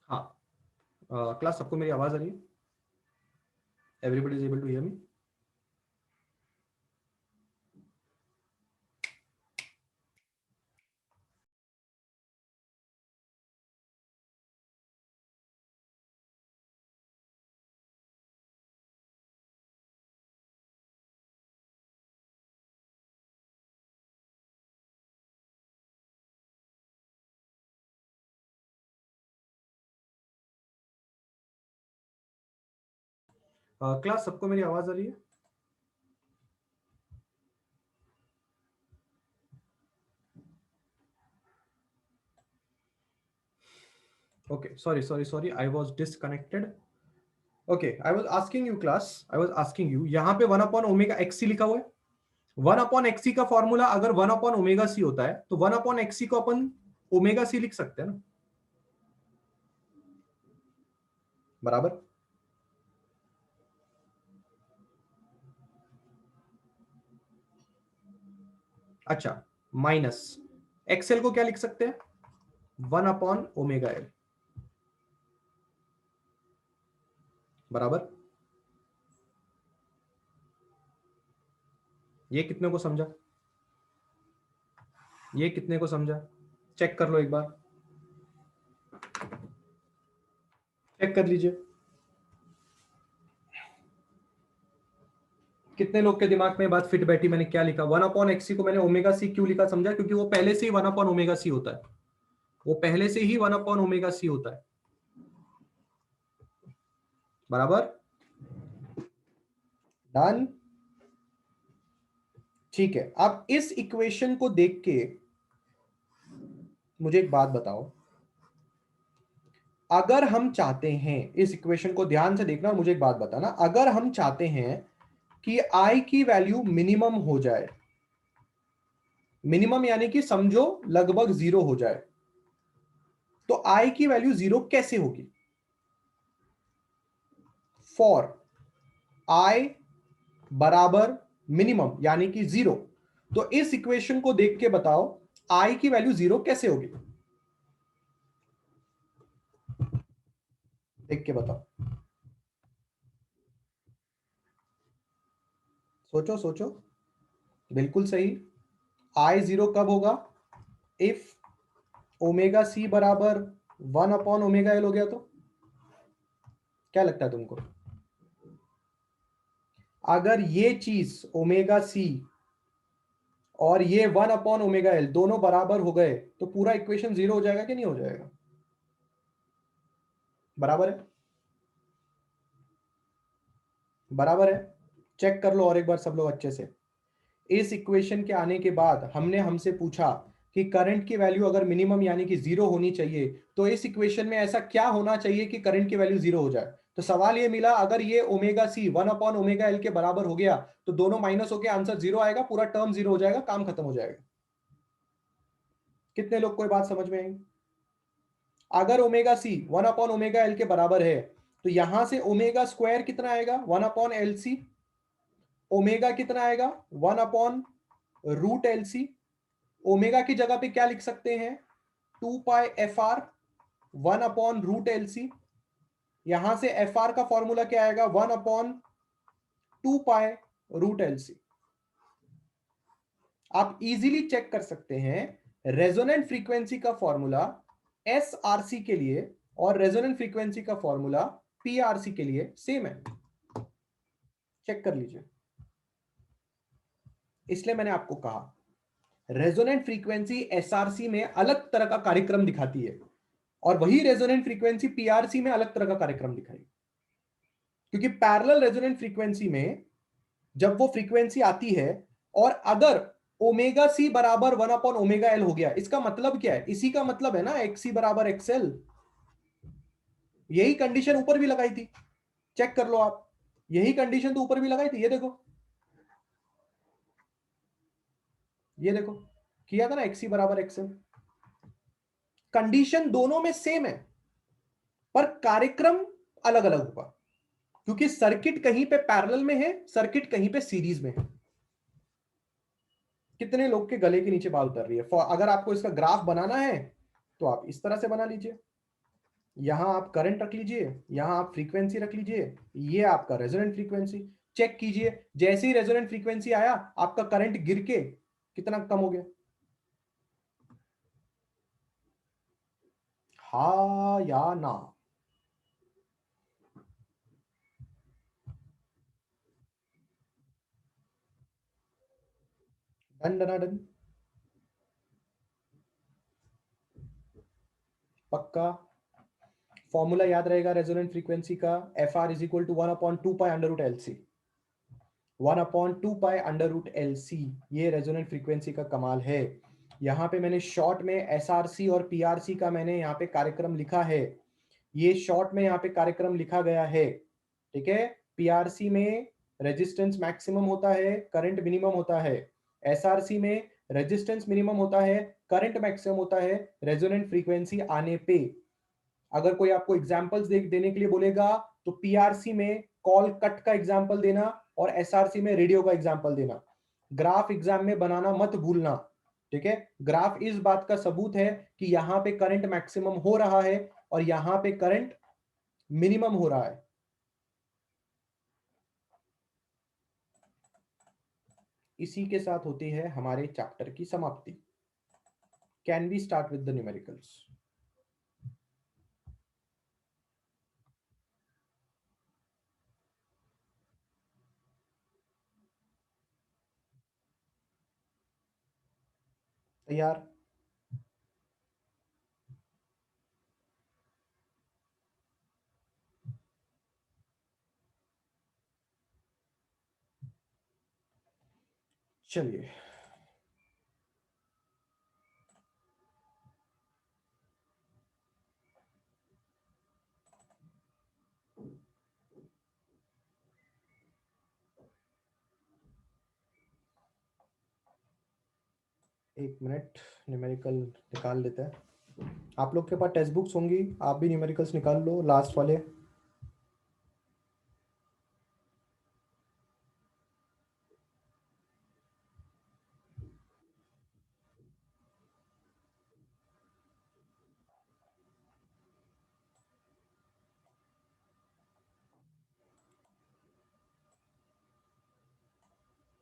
हाँ। क्लास सबको मेरी आवाज आ रही है, everybody is able to hear me. Class सबको मेरी आवाज आ रही है? Okay, sorry, I was disconnected. Okay, I was asking you class, यहाँ पे 1 अपॉन ओमेगा एक्सी लिखा हुआ है। 1 अपॉन एक्सी का फॉर्मूला अगर 1 अपॉन ओमेगा सी होता है तो 1 अपॉन एक्सी को अपन ओमेगा सी लिख सकते हैं ना, बराबर। अच्छा, माइनस एक्सएल को क्या लिख सकते हैं? 1 अपॉन ओमेगा एल, बराबर। ये कितने को समझा? ये कितने को समझा? चेक कर लो एक बार, चेक कर लीजिए कितने लोग के दिमाग में बात फिट बैठी। मैंने क्या लिखा? 1 अपॉन एक्सी को मैंने ओमेगा सी क्यों लिखा समझा? क्योंकि वो पहले से ही 1 अपॉन ओमेगा सी होता है, वो पहले से ही 1 अपॉन ओमेगा सी होता है, बराबर। डन, ठीक है। अब इस इक्वेशन को देख के मुझे एक बात बताओ, अगर हम चाहते हैं, इस इक्वेशन को ध्यान से देखना, मुझे एक बात बताना, अगर हम चाहते हैं कि आई की वैल्यू मिनिमम हो जाए, मिनिमम यानी कि समझो लगभग जीरो हो जाए, तो आई की वैल्यू जीरो कैसे होगी? फॉर आई बराबर मिनिमम यानी कि जीरो, तो इस इक्वेशन को देख के बताओ आई की वैल्यू जीरो कैसे होगी? देख के बताओ, सोचो सोचो, बिल्कुल सही। आई जीरो कब होगा? इफ ओमेगा सी बराबर 1 अपॉन ओमेगा एल हो गया तो। क्या लगता है तुमको? अगर ये चीज ओमेगा सी और ये 1 अपॉन ओमेगा एल दोनों बराबर हो गए तो पूरा इक्वेशन जीरो हो जाएगा कि नहीं हो जाएगा? बराबर है, बराबर है। चेक कर लो और एक बार सब लोग अच्छे से। इस इक्वेशन के आने के बाद हमने हमसे पूछा कि करंट की वैल्यू अगर मिनिमम यानी कि जीरो होनी चाहिए, तो इस इक्वेशन में ऐसा क्या होना चाहिए कि करंट की वैल्यू जीरो हो जाए? तो सवाल ये मिला, अगर ये omega C 1 upon omega L के बराबर हो गया तो दोनों माइनस होकर आंसर जीरो आएगा, पूरा टर्म जीरो हो जाएगा, काम खत्म हो जाएगा। कितने लोग को ये बात समझ में आएगी? अगर omega C 1 upon omega L के बराबर है तो यहां से ओमेगा स्क्वायर कितना आएगा? 1 अपॉन एल सी। ओमेगा कितना आएगा? 1 upon root L C. Omega की जगह पे क्या लिख सकते हैं? 2 pi F R 1 upon root L C. यहां से एफ आर का फॉर्मूला क्या आएगा? 1 upon 2 pi root L C. आप इजीली चेक कर सकते हैं, रेजोनेंट फ्रीक्वेंसी का फॉर्मूला एस आर सी के लिए और रेजोनेंट फ्रीक्वेंसी का फॉर्मूला पी आर सी के लिए सेम है। चेक कर लीजिए। इसलिए मैंने आपको कहा रेजोनेंट फ्रीक्वेंसी एसआरसी में अलग तरह का कार्यक्रम दिखाती है और वही रेजोनेंट फ्रीक्वेंसी पीआरसी में अलग तरह का कार्यक्रम दिखाएगी। क्योंकि पैरेलल रेजोनेंट फ्रीक्वेंसी में जब वो फ्रीक्वेंसी आती है और अगर ओमेगा सी बराबर 1 अपॉन ओमेगा एल हो गया, इसका मतलब क्या है? इसी का मतलब है ना एक्सी बराबर एक्सएल। यही कंडीशन ऊपर भी लगाई थी, चेक कर लो आप। यही कंडीशन तो ऊपर भी लगाई थी, ये देखो, ये देखो, किया था ना एक्सी बराबर एक्सएल। कंडीशन दोनों में सेम है पर कार्यक्रम अलग अलग होगा, क्योंकि सर्किट कहीं पे पैरेलल में है, सर्किट कहीं पे सीरीज में है। कितने लोग के गले के नीचे बाल उतर रही है? अगर आपको इसका ग्राफ बनाना है तो आप इस तरह से बना लीजिए। यहां आप करंट रख लीजिए, यहां आप फ्रीक्वेंसी रख लीजिए, ये आपका रेजोनेंट फ्रीक्वेंसी। चेक कीजिए, जैसे ही रेजोनेंट फ्रीक्वेंसी आया आपका करंट गिर के कितना कम हो गया? हा या ना? डन डना डन, पक्का। फॉर्मूला याद रहेगा रेजोनेंट फ्रीक्वेंसी का, FR is equal to 1/2 pi under root LC। 1/2 pi under root LC, ये रेजोनेंट फ्रीक्वेंसी का कमाल है। यहाँ पे मैंने शॉर्ट में SRC और PRC का मैंने यहाँ पे कार्यक्रम लिखा है, ये शॉर्ट में यहाँ पे कार्यक्रम लिखा गया है, ठीक है। PRC में रेजिस्टेंस मैक्सिमम होता है, करंट मिनिमम होता है। SRC में रेजिस्टेंस मिनिमम होता है, करंट मैक्सिमम होता है रेजोनेंट फ्रीक्वेंसी आने पे। अगर कोई आपको एग्जांपल्स देने के लिए बोलेगा तो PRC में कॉल कट का एग्जांपल देना और SRC में रेडियो का एग्जांपल देना। ग्राफ एग्जाम में बनाना मत भूलना, ठीक है। ग्राफ इस बात का सबूत है कि यहां पे करंट मैक्सिमम हो रहा है और यहां पे करंट मिनिमम हो रहा है। इसी के साथ होती है हमारे चैप्टर की समाप्ति। Can we start with the numericals? तैयार? चलिए, एक मिनट, न्यूमेरिकल निकाल लेते हैं। आप लोग के पास टेक्स्ट बुक्स होंगी, आप भी न्यूमेरिकल्स निकाल लो लास्ट वाले।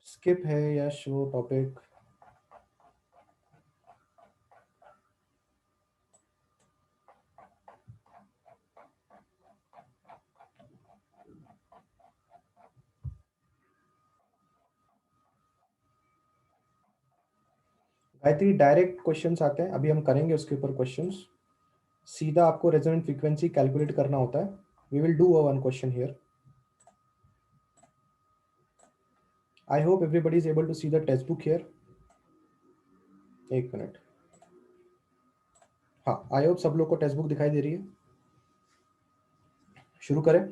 स्किप है या show topic? Gayatri, direct questions आते हैं, अभी हम करेंगे उसके ऊपर क्वेश्चंस। सीधा आपको रेजोनेंट फ्रीक्वेंसी कैलकुलेट करना होता है। We will do one question here. I hope everybody is able to see the text book here. एक मिनट, हाँ, आई होप सब लोग को टेक्स्ट बुक दिखाई दे रही है। शुरू करें?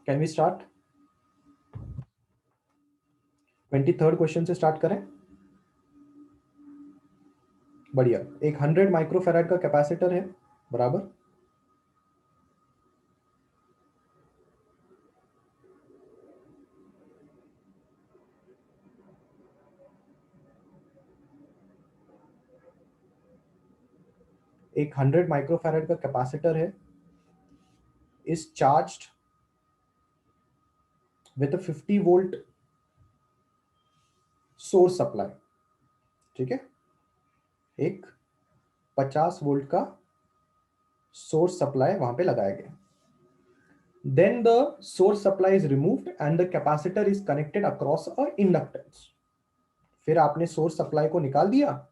Can we start? 23rd question से स्टार्ट करें। बढ़िया। एक 100 माइक्रोफेराड का कैपेसिटर है, बराबर। एक 100 माइक्रोफेराड का कैपेसिटर है, is charged with 50 volt source supply, ठीक है। एक 50 वोल्ट का सोर्स सप्लाई वहां पे लगाया गया। Then the source supply is removed and the capacitor is connected across a inductance. फिर आपने सोर्स सप्लाई को निकाल दिया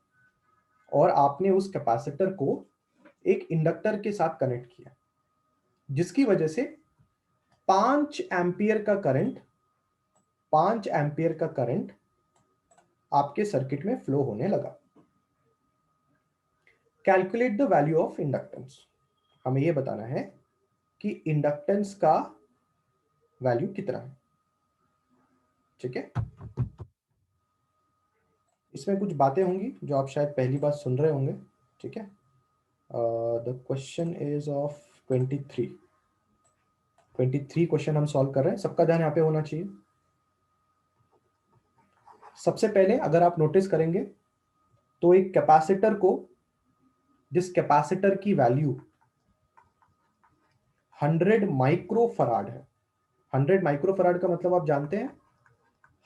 और आपने उस कैपेसिटर को एक इंडक्टर के साथ कनेक्ट किया, जिसकी वजह से 5 एम्पियर का करंट 5 एम्पियर का करंट आपके सर्किट में फ्लो होने लगा। Calculate the value of inductance. हमें यह बताना है कि इंडक्टेंस का वैल्यू कितना है, ठीक है। इसमें कुछ बातें होंगी जो आप शायद पहली बार सुन रहे होंगे, ठीक है। The question is of 23 question हम सॉल्व कर रहे हैं, सबका ध्यान यहाँ पे होना चाहिए। सबसे पहले अगर आप नोटिस करेंगे तो एक कैपेसिटर को, जिस कैपेसिटर की वैल्यू 100 माइक्रोफराड है, 100 माइक्रोफराड का मतलब आप जानते हैं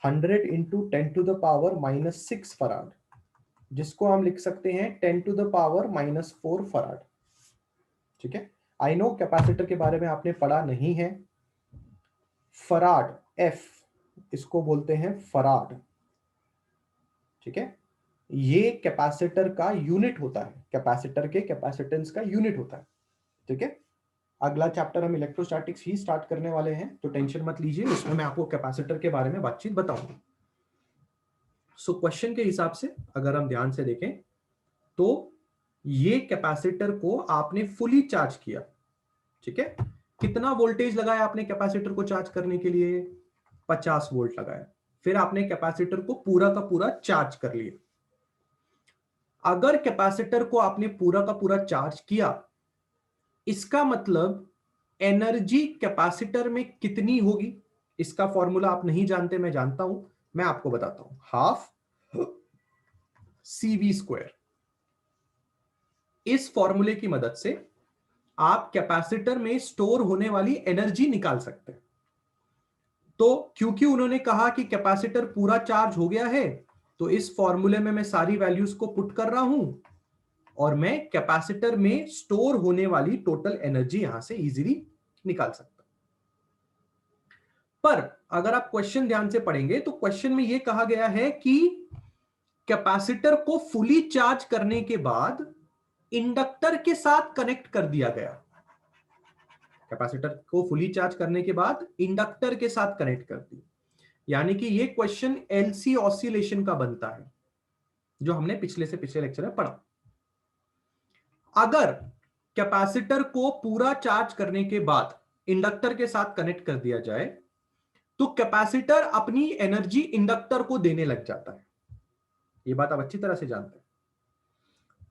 100 इंटू 10⁻⁻6 फराड, जिसको हम लिख सकते हैं 10⁻⁻4 फराड, ठीक है। आई नो कैपेसिटर के बारे में आपने पढ़ा नहीं है। फराड, एफ, इसको बोलते हैं फराड, ठीक है। ये कैपेसिटर का यूनिट होता है, कैपेसिटर के कैपेसिटेंस का यूनिट होता है। ठीक है, अगला चैप्टर हम इलेक्ट्रोस्टैटिक्स ही स्टार्ट करने वाले हैं, तो टेंशन मत लीजिए, उसमें मैं आपको कैपेसिटर के बारे में बातचीत बताऊंगा। सो क्वेश्चन के हिसाब से अगर हम ध्यान से देखें तो ये कैपेसिटर को आपने फुली चार्ज किया। ठीक है, कितना वोल्टेज लगाया आपने कैपेसिटर को चार्ज करने के लिए? 50 वोल्ट लगाया। फिर आपने कैपेसिटर को पूरा का पूरा चार्ज कर लिया। अगर कैपेसिटर को आपने पूरा का पूरा चार्ज किया, इसका मतलब एनर्जी कैपेसिटर में कितनी होगी? इसका फॉर्मूला आप नहीं जानते, मैं जानता हूं, मैं आपको बताता हूं। Half CV square. इस फॉर्मूले की मदद से आप कैपेसिटर में स्टोर होने वाली एनर्जी निकाल सकते हैं। तो क्योंकि उन्होंने कहा कि कैपेसिटर पूरा चार्ज हो गया है, तो इस फॉर्मूले में मैं सारी वैल्यूज को पुट कर रहा हूं और मैं कैपेसिटर में स्टोर होने वाली टोटल एनर्जी यहां से इजीली निकाल सकता हूं। पर अगर आप क्वेश्चन ध्यान से पढ़ेंगे तो क्वेश्चन में यह कहा गया है कि कैपेसिटर को फुली चार्ज करने के बाद इंडक्टर के साथ कनेक्ट कर दिया गया। कैपेसिटर को फुली चार्ज करने के बाद इंडक्टर के साथ कनेक्ट कर दी, यानी कि यह क्वेश्चन LC ऑसिलेशन का बनता है, जो हमने पिछले से पिछले लेक्चर में पढ़ा। अगर कैपेसिटर को पूरा चार्ज करने के बाद इंडक्टर के साथ कनेक्ट कर दिया जाए तो कैपेसिटर अपनी एनर्जी इंडक्टर को देने लग जाता है। यह बात आप अच्छी तरह से जानते हैं।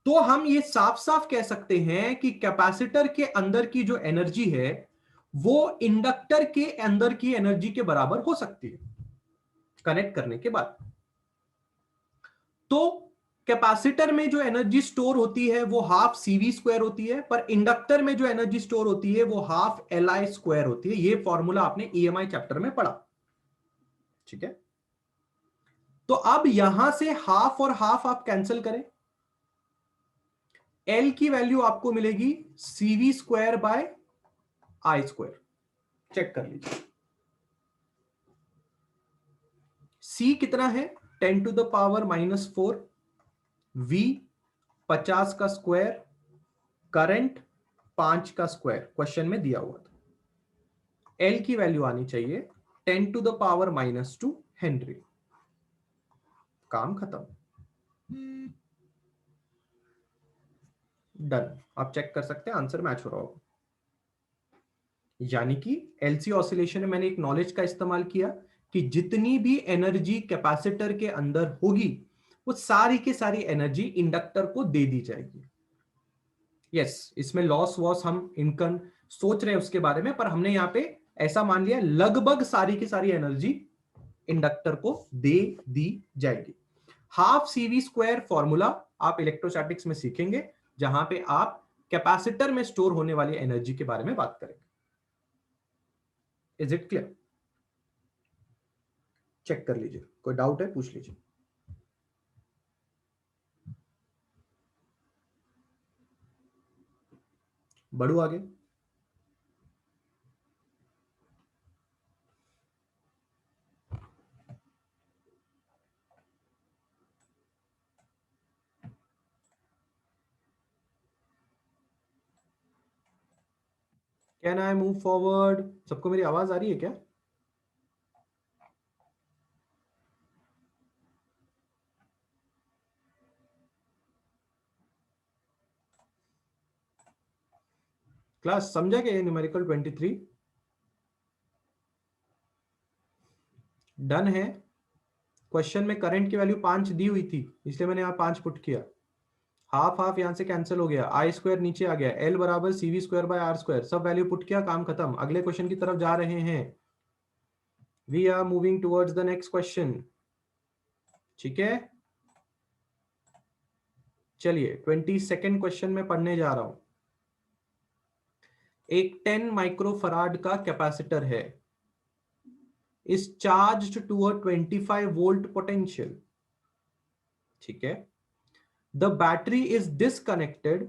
तो हम ये साफ साफ कह सकते हैं कि कैपेसिटर के अंदर की जो एनर्जी है वो इंडक्टर के अंदर की एनर्जी के बराबर हो सकती है कनेक्ट करने के बाद। तो कैपेसिटर में जो एनर्जी स्टोर होती है वो हाफ CV स्क्वायर होती है, पर इंडक्टर में जो एनर्जी स्टोर होती है वो हाफ LI स्क्वायर होती है। ये फॉर्मूला आपने EMI चैप्टर में पढ़ा। ठीक है, तो अब यहां से हाफ और हाफ आप कैंसिल करें, L की वैल्यू आपको मिलेगी CV square by I square. Check कर लीजिए, C कितना है? 10 टू द पावर -4, V 50 का स्क्वायर, करंट 5 का स्क्वायर क्वेश्चन में दिया हुआ था। L की वैल्यू आनी चाहिए 10 टू द पावर -2 हेनरी। काम खत्म, डन। आप चेक कर सकते हैं आंसर मैच हो रहा होगा। यानी कि LC ऑसिलेशन में मैंने एक नॉलेज का इस्तेमाल किया कि जितनी भी एनर्जी कैपेसिटर के अंदर होगी वो सारी की सारी एनर्जी इंडक्टर को दे दी जाएगी। यस, इसमें लॉस वॉस हम इनकन सोच रहे हैं उसके बारे में, पर हमने यहां पे ऐसा मान लिया लगभग सारी की सारी एनर्जी इंडक्टर को दे दी जाएगी। हाफ CV स्क्वायर फॉर्मूला आप इलेक्ट्रोस्टैटिक्स में सीखेंगे, जहां पे आप कैपेसिटर में स्टोर होने वाली एनर्जी के बारे में बात करेंगे। Is it clear? चेक कर लीजिए, कोई डाउट है पूछ लीजिए। बढ़ू आगे। Can I move forward? सबको मेरी आवाज आ रही है क्या? क्लास समझा क्या न्यूमेरिकल 23? डन है। क्वेश्चन में करंट की वैल्यू 5 दी हुई थी, इसलिए मैंने यहां 5 पुट किया। हाफ हाफ यहां से कैंसिल हो गया, I स्क्वायर नीचे आ गया, L बराबर CV square bye R square, सब वैल्यू पुट किया, काम खत्म। अगले क्वेश्चन की तरफ जा रहे हैं। We are moving towards the next question. ठीक है, चलिए 22nd क्वेश्चन में पढ़ने जा रहा हूं। एक 10 माइक्रोफराड का कैपेसिटर है, is charged to a 25 volt potential. ठीक है, the battery is disconnected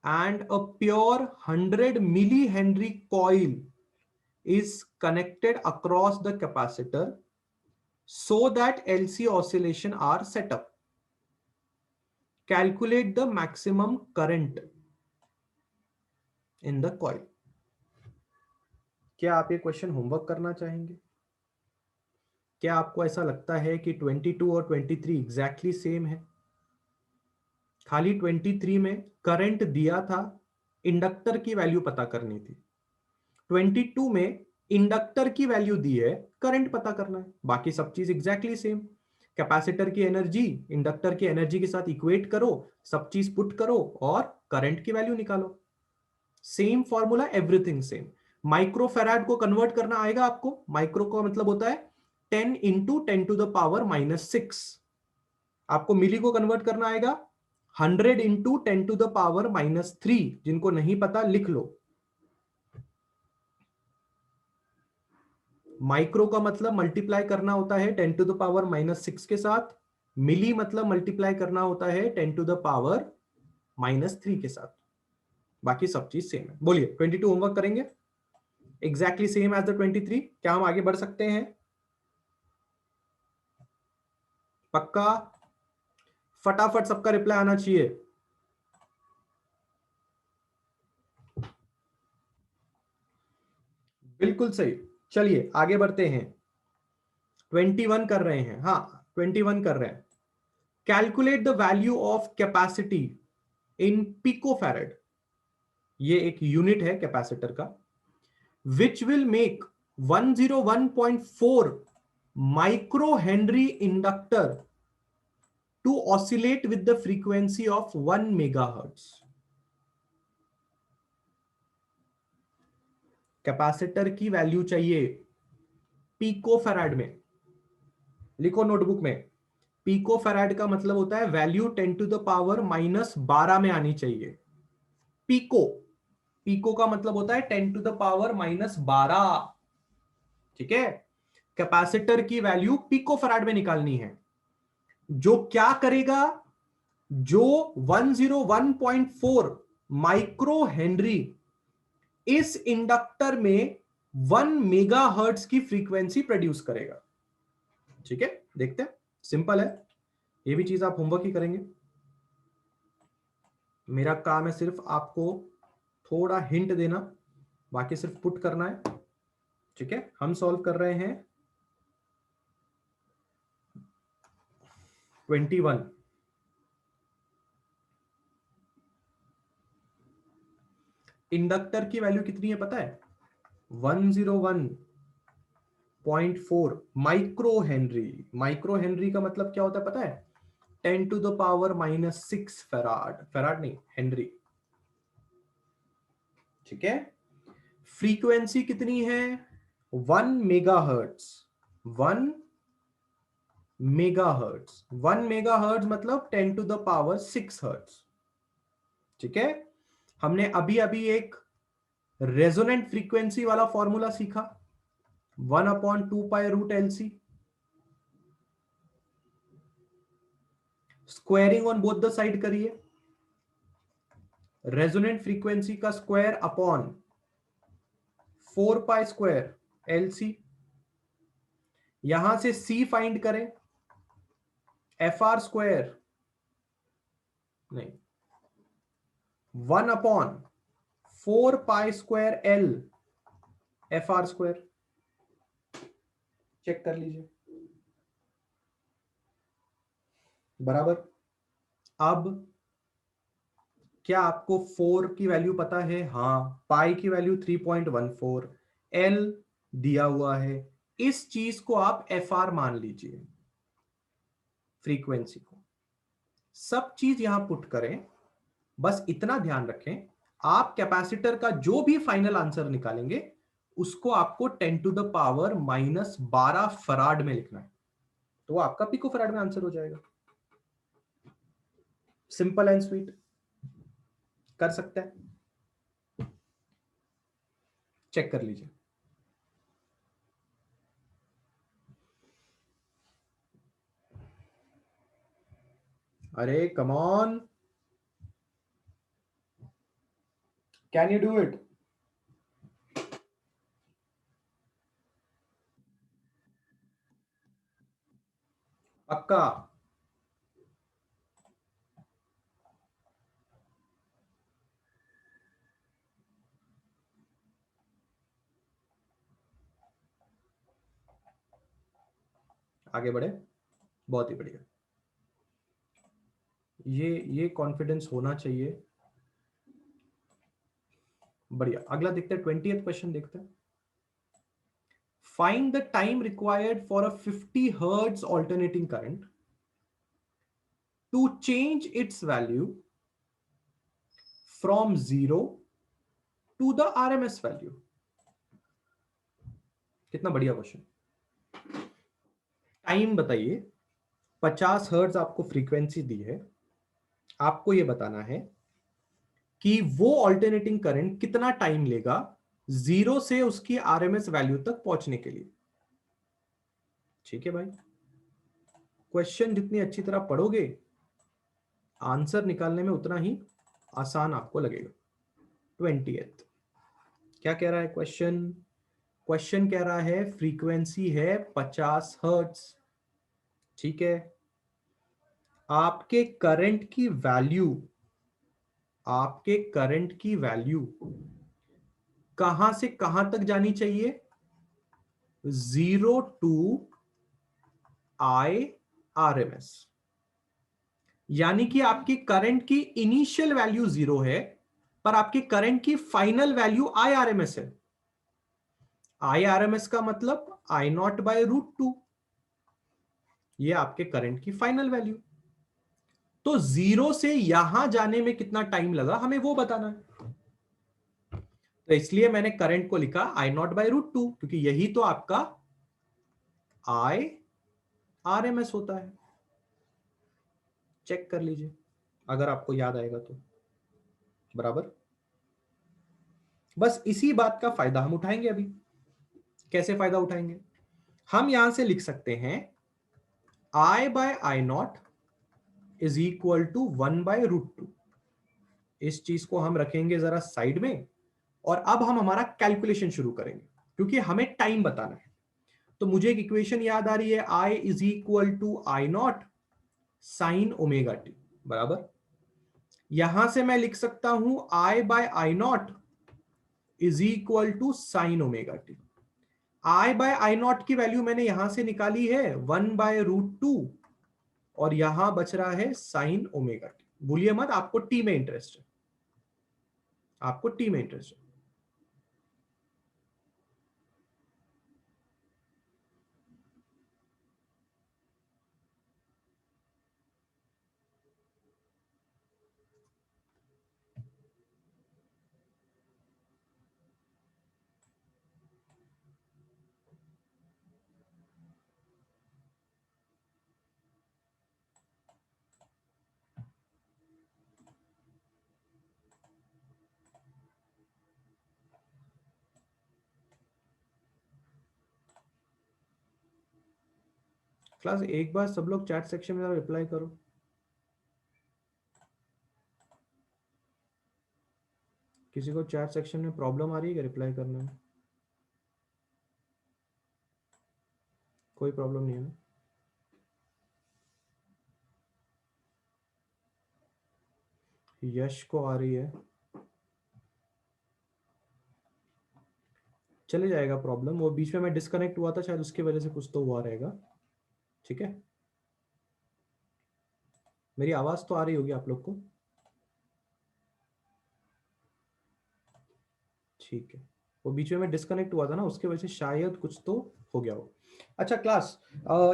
and a pure 100 millihenry coil is connected across the capacitor so that LC oscillation are set up. Calculate the maximum current in the coil. क्या आप ये question homework करना चाहेंगे? क्या आपको ऐसा लगता है कि 22 और 23 एग्जैक्टली सेम है? खाली 23 में करंट दिया था, इंडक्टर की वैल्यू पता करनी थी। 22 में इंडक्टर की वैल्यू दी है, करंट पता करना है। बाकी सब चीज एग्जैक्टली सेम। कैपेसिटर की एनर्जी इंडक्टर की एनर्जी के साथ इक्वेट करो, सब चीज पुट करो और करंट की वैल्यू निकालो। Same formula, everything same. Micro farad को कन्वर्ट करना आएगा आपको। माइक्रो का मतलब होता है 10 इंटू 10⁻⁻6। आपको मिली को कन्वर्ट करना आएगा 100 इंटू 10⁻⁻3। जिनको नहीं पता लिख लो। माइक्रो का मतलब मल्टीप्लाई करना होता है 10⁻⁻6 के साथ। मिली मतलब मल्टीप्लाई करना होता है 10⁻⁻3 के साथ। बाकी सब चीज सेम है। बोलिए 22 होमवर्क करेंगे? Exactly same as the 23। क्या हम आगे बढ़ सकते हैं? पक्का? फटाफट सबका रिप्लाई आना चाहिए। बिल्कुल सही। चलिए आगे बढ़ते हैं। 21 कर रहे हैं। हाँ, 21 कर रहे हैं। Calculate the value of capacity in picofarad. ये एक यूनिट है कैपेसिटर का। Which will make 101.4 micro henry inductor to oscillate with the frequency of 1 megahertz. Capacitor की वैल्यू चाहिए पीको फैराड में। लिखो नोटबुक में। पीको फैराड का मतलब होता है वैल्यू 10⁻⁻12 में आनी चाहिए। पीको, पीको का मतलब होता है 10⁻⁻12। ठीक है। कैपेसिटर की वैल्यू पीको फैराड में निकालनी है। जो क्या करेगा? जो 101.4 माइक्रो हेनरी इस इंडक्टर में 1 मेगाहर्ट्ज की फ्रीक्वेंसी प्रोड्यूस करेगा। ठीक है, देखते हैं। सिंपल है, ये भी चीज आप होमवर्क ही करेंगे। मेरा काम है सिर्फ आपको थोड़ा हिंट देना, बाकी सिर्फ पुट करना है। ठीक है, हम सॉल्व कर रहे हैं 21। इंडक्टर की वैल्यू कितनी है पता है? 101.4 माइक्रो हेनरी। माइक्रो हेनरी का मतलब क्या होता है पता है? 10⁻⁻6 फैराड। फैराड नहीं, हेनरी। ठीक है। फ्रीक्वेंसी कितनी है? 1 मेगाहर्ट्ज। 1 मेगाहर्ट्ज। 1 मेगाहर्ट्ज मतलब 10⁻6 हर्ट्ज। ठीक है। हमने अभी अभी एक रेजोनेंट फ्रीक्वेंसी वाला फॉर्मूला सीखा, 1/2π√LC। Squaring on both the side करिए। रेजोनेंट फ्रीक्वेंसी का स्क्वायर अपॉन 4π² LC। यहां से C फाइंड करें। FR² नहीं, 1/4π²L FR²। चेक कर लीजिए, बराबर। अब क्या आपको 4 की वैल्यू पता है? हाँ। पाई की वैल्यू 3.14, एल दिया हुआ है। इस चीज को आप एफ आर मान लीजिए, फ्रीक्वेंसी को। सब चीज यहां पुट करें, बस इतना ध्यान रखें, आप कैपेसिटर का जो भी फाइनल आंसर निकालेंगे उसको आपको 10⁻⁻12 फराड में लिखना है, तो आपका पिको फराड में आंसर हो जाएगा। Simple and sweet. कर सकते हैं, चेक कर लीजिए। अरे come on, can you do it? पक्का? आगे बढ़े, बहुत ही बढ़िया, ये कॉन्फिडेंस होना चाहिए, बढ़िया। अगला देखते हैं, 20th क्वेश्चन देखते हैं। Find the time required for a 50 hertz alternating current to change its value from 0 to the RMS value. कितना बढ़िया क्वेश्चन। टाइम बताइए, 50 हर्ट्ज आपको फ्रीक्वेंसी दी है, आपको यह बताना है कि वो ऑल्टरनेटिंग करंट कितना टाइम लेगा 0 से उसकी आरएमएस वैल्यू तक पहुंचने के लिए। ठीक है भाई, क्वेश्चन जितनी अच्छी तरह पढ़ोगे आंसर निकालने में उतना ही आसान आपको लगेगा। 20th क्या कह रहा है क्वेश्चन? क्वेश्चन कह रहा है फ्रीक्वेंसी है 50 हर्ट्ज, ठीक है। आपके करंट की वैल्यू, आपके करंट की वैल्यू कहां से कहां तक जानी चाहिए? 0 टू आई आरएमएस। यानी कि आपकी करंट की इनिशियल वैल्यू 0 है, पर आपकी करंट की फाइनल वैल्यू आई आरएमएस है। आई आरएमएस का मतलब आई नॉट बाय √2, ये आपके करंट की फाइनल वैल्यू। तो 0 से यहां जाने में कितना टाइम लगा हमें वो बताना है। तो इसलिए मैंने करंट को लिखा आई नॉट बाय √2, क्योंकि यही तो आपका आई आरएमएस होता है। चेक कर लीजिए अगर आपको याद आएगा तो, बराबर। बस इसी बात का फायदा हम उठाएंगे अभी। कैसे फायदा उठाएंगे? हम यहां से लिख सकते हैं I by I naught is equal to 1/√2। इस चीज को हम रखेंगे जरा साइड में, और अब हम हमारा कैलकुलेशन शुरू करेंगे, क्योंकि हमें टाइम बताना है। तो मुझे एक इक्वेशन याद आ रही है, I is equal to I not sine omega T, बराबर। यहां से मैं लिख सकता हूं I by I naught is equal to sine omega T. I by I naught की वैल्यू मैंने यहां से निकाली है 1/√2, और यहां बच रहा है साइन ओमेगा टी। भूलिए मत, आपको टी में इंटरेस्ट है, आपको टी में इंटरेस्ट है। क्लास एक बार सब लोग चैट सेक्शन में रिप्लाई करो। किसी को चैट सेक्शन में प्रॉब्लम आ रही है क्या रिप्लाई करने में? कोई प्रॉब्लम नहीं है ना? यश को आ रही है, चले जाएगा प्रॉब्लम। वो बीच में मैं डिस्कनेक्ट हुआ था, शायद उसकी वजह से कुछ तो हुआ रहेगा। ठीक है, मेरी आवाज तो आ रही होगी आप लोग को? ठीक है, वो बीच में मैं डिस्कनेक्ट हुआ था ना, उसके वजह से शायद कुछ तो हो गया हो। अच्छा क्लास,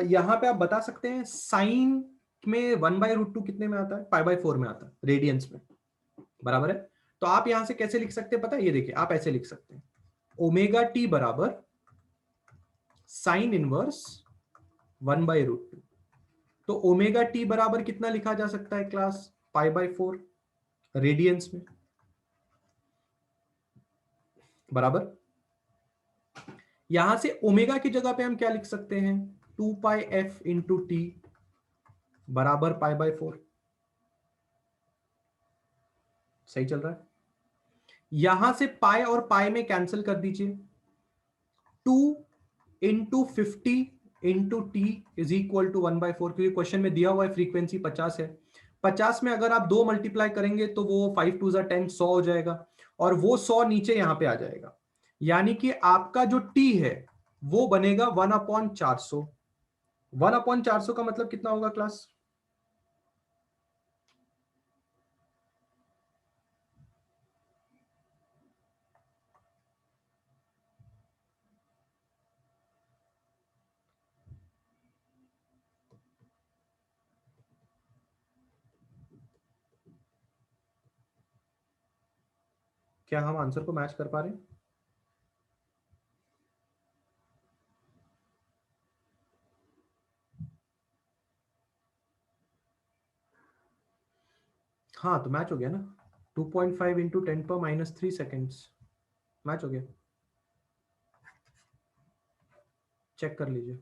यहाँ पे आप बता सकते हैं साइन में 1/√2 कितने में आता है? π/4 में आता है, रेडियंस में, बराबर है। तो आप यहां से कैसे लिख सकते हैं पता है? ये देखिए, आप ऐसे लिख सकते हैं ओमेगा टी बराबर साइन इनवर्स 1/√2। तो ओमेगा टी बराबर कितना लिखा जा सकता है क्लास? π/4 रेडियंस में, बराबर। यहां से ओमेगा की जगह पे हम क्या लिख सकते हैं? 2πf इंटू टी बराबर π/4। सही चल रहा है? यहां से पाई और पाई में कैंसिल कर दीजिए। 2 into 50 into T is equal to 1/4, क्योंकि क्वेश्चन में दिया हुआ है फ्रीक्वेंसी 50 है। 50 में अगर आप 2 मल्टीप्लाई करेंगे तो वो 5 2 10 100 हो जाएगा, और वो 100 नीचे यहां पे आ जाएगा। यानी कि आपका जो टी है वो बनेगा 1/400। 1/400 का मतलब कितना होगा क्लास? क्या हम आंसर को मैच कर पा रहे हैं? हाँ, तो मैच हो गया ना। 2.5 इंटू 10⁻³ सेकेंड्स मैच हो गया। चेक कर लीजिए।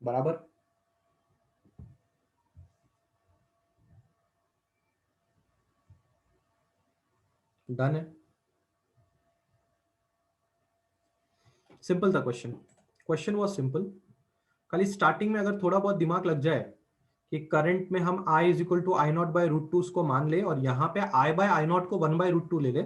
बराबर। डन है। सिंपल था क्वेश्चन। Question was simple. खाली स्टार्टिंग में अगर थोड़ा बहुत दिमाग लग जाए कि करंट में हम I is equal to I0/√2 उसको मान ले और यहाँ पे I/I0 को 1/√2 ले ले,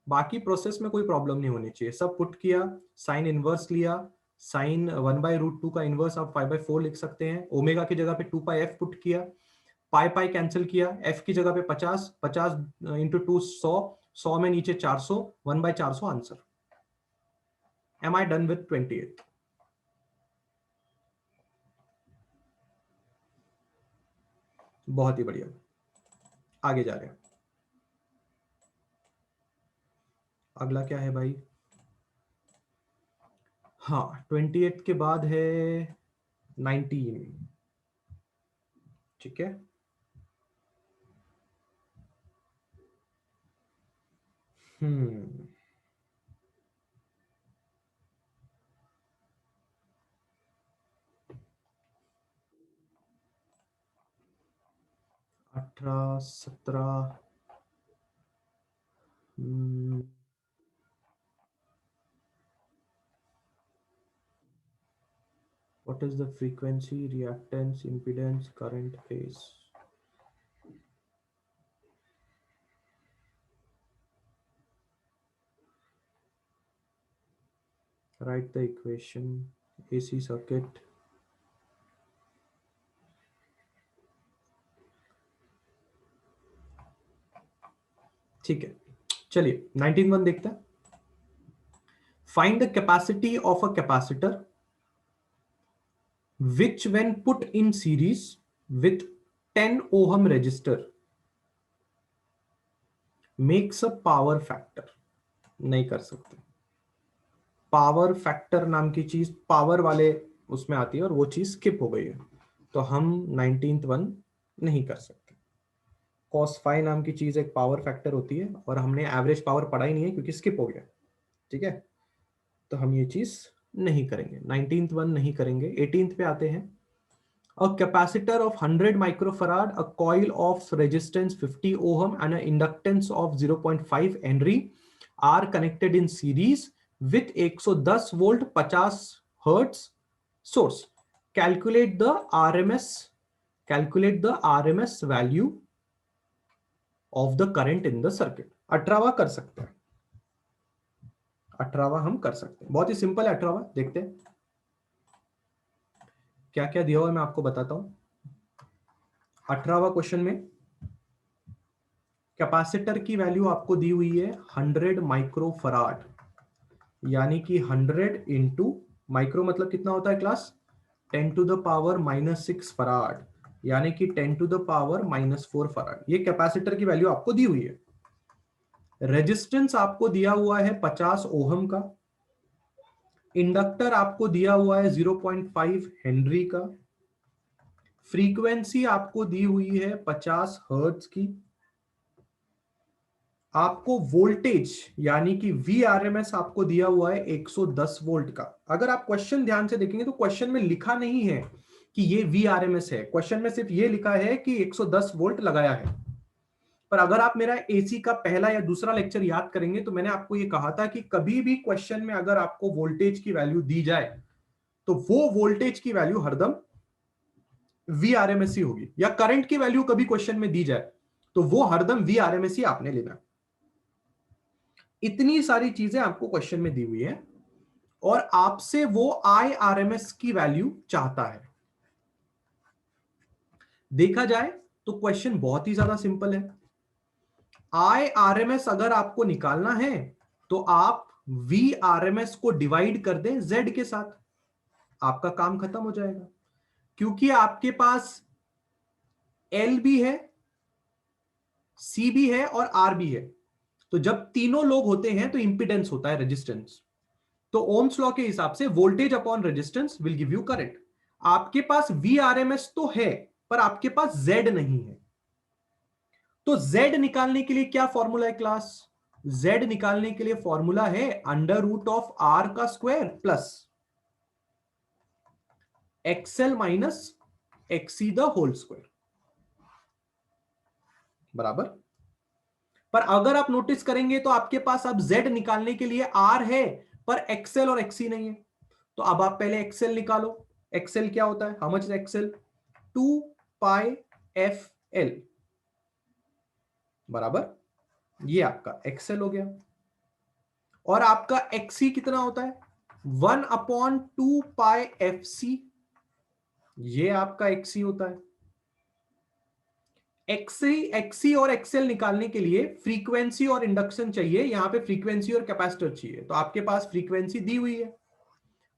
बाकी प्रोसेस में कोई प्रॉब्लम नहीं होनी चाहिए। सब पुट किया, साइन इनवर्स लिया, साइन 1/√2 का इनवर्स आप 5/4 लिख सकते हैं। ओमेगा की जगह पे 2πf पुट किया, पाई पाई कैंसिल किया, f की जगह पे 50, 50 इंटू 2 100, 100 में नीचे 400, 1/400 answer. Am I done with 28? बहुत ही बढ़िया। आगे जा रहे हैं। अगला क्या है भाई? हाँ, 28 के बाद है 19। ठीक है। हम्म 18 17। what is the frequency, reactance, impedance, current, phase? Write the equation. AC circuit. ठीक है, चलिए 19 देखते हैं। Find the capacity of a capacitor which when put in series with 10 ohm resistor makes a power factor. नहीं कर सकते। Power factor नाम की चीज पावर वाले उसमें आती है और वो चीज स्किप हो गई है, तो हम 19th वन नहीं कर सकते। कॉस फाई नाम की चीज एक पावर फैक्टर होती है और हमने एवरेज पावर पढ़ा ही नहीं है क्योंकि स्किप हो गया। ठीक है, तो हम ये चीज नहीं करेंगे। 19th वन नहीं करेंगे। 18th पे आते हैं। A capacitor of 100 microfarad, a coil of resistance 50 ohm and an inductance of 0.5 Henry are connected in series with 110 volt 50 hertz source. Calculate the RMS value of the current in the circuit. 18वां कर सकते हैं। 18वां हम कर सकते हैं, बहुत ही simple है। 18वां देखते हैं क्या क्या दिया हुआ है, मैं आपको बताता हूं। 18वां क्वेश्चन में कैपेसिटर की वैल्यू आपको दी हुई है 100 माइक्रोफराड, यानी कि 100 इंटू माइक्रो मतलब कितना होता है क्लास? 10⁻⁻6 फराड, यानी कि 10⁻⁻4 फराड। ये कैपेसिटर की वैल्यू आपको दी हुई है। रेजिस्टेंस आपको दिया हुआ है 50 ओहम का। इंडक्टर आपको दिया हुआ है 0.5 हेनरी का। फ्रीक्वेंसी आपको दी हुई है 50 हर्ट्ज की। आपको वोल्टेज यानी कि Vrms आपको दिया हुआ है 110 वोल्ट का। अगर आप क्वेश्चन ध्यान से देखेंगे तो क्वेश्चन में लिखा नहीं है कि ये Vrms है, क्वेश्चन में सिर्फ ये लिखा है कि 110 वोल्ट लगाया है। पर अगर आप मेरा एसी का पहला या दूसरा लेक्चर याद करेंगे तो मैंने आपको ये कहा था कि कभी भी क्वेश्चन में अगर आपको वोल्टेज की वैल्यू दी जाए तो वो वोल्टेज की वैल्यू हरदम Vrms ही होगी, या करंट की वैल्यू कभी क्वेश्चन में दी जाए तो वो हरदम VRMS ही आपने लेना। इतनी सारी चीजें आपको क्वेश्चन में दी हुई है और आपसे वो IRMS की वैल्यू चाहता है। देखा जाए तो क्वेश्चन बहुत ही ज्यादा सिंपल है। IRMS अगर आपको निकालना है तो आप VRMS को डिवाइड कर दें Z के साथ, आपका काम खत्म हो जाएगा। क्योंकि आपके पास L भी है, C भी है और R भी है, तो जब तीनों लोग होते हैं तो इंपिडेंस होता है रेजिस्टेंस। तो ओम्स लॉ के हिसाब से voltage upon resistance will give you current. आपके पास VRMS तो है पर आपके पास Z नहीं है। तो Z निकालने के लिए क्या फॉर्मूला है क्लास? Z निकालने के लिए फॉर्मूला है अंडर रूट ऑफ R का square plus XL minus XC the whole square, बराबर। पर अगर आप नोटिस करेंगे तो आपके पास अब Z निकालने के लिए R है पर XL और XC नहीं है। तो अब आप पहले XL निकालो। XL क्या होता है? How much is XL? 2 pi FL, बराबर। ये आपका XL हो गया। और आपका XC कितना होता है? 1/2 पाई FC, ये आपका XC होता है। XC और XL निकालने के लिए फ्रीक्वेंसी और इंडक्शन चाहिए। यहां पे फ्रीक्वेंसी और कैपेसिटर चाहिए, तो आपके पास फ्रीक्वेंसी दी हुई है,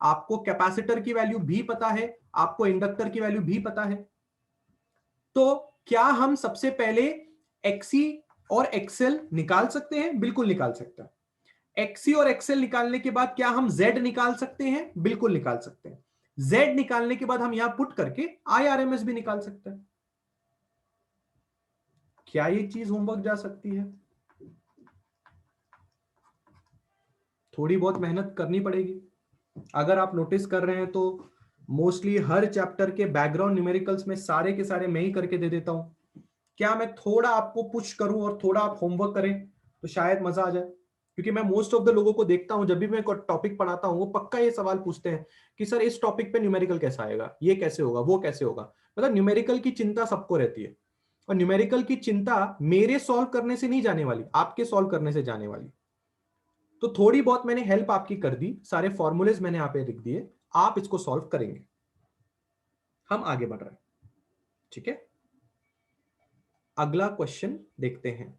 आपको कैपेसिटर की वैल्यू भी पता है, आपको इंडक्टर की वैल्यू भी पता है। तो क्या हम सबसे पहले XC और XL निकाल सकते हैं? बिल्कुल निकाल सकते हैं। XC और XL निकालने के बाद क्या हम Z निकाल सकते हैं? बिल्कुल निकाल सकते हैं। Z निकालने के बाद हम यहां पुट करके IRMS भी निकाल सकते हैं। क्या ये चीज होमवर्क जा सकती है? थोड़ी बहुत मेहनत करनी पड़ेगी। अगर आप नोटिस कर रहे हैं तो मोस्टली हर चैप्टर के बैकग्राउंड न्यूमेरिकल्स में सारे के सारे मैं ही करके दे देता हूं। क्या मैं थोड़ा आपको पुश करूं और थोड़ा आप होमवर्क करें तो शायद मजा आ जाए? क्योंकि मैं मोस्ट ऑफ द लोगों को देखता हूं, जब भी मैं टॉपिक पढ़ाता हूं वो पक्का ये सवाल पूछते हैं कि सर इस टॉपिक पे न्यूमेरिकल कैसा आएगा, ये कैसे होगा, वो कैसे होगा। मतलब न्यूमेरिकल की चिंता सबको रहती है, और न्यूमेरिकल की चिंता मेरे सॉल्व करने से नहीं जाने वाली, आपके सॉल्व करने से जाने वाली। तो थोड़ी बहुत मैंने हेल्प आपकी कर दी, सारे फॉर्मूलेज मैंने यहाँ पे लिख दिए, आप इसको सॉल्व करेंगे। हम आगे बढ़ रहे हैं, ठीक है। अगला क्वेश्चन देखते हैं।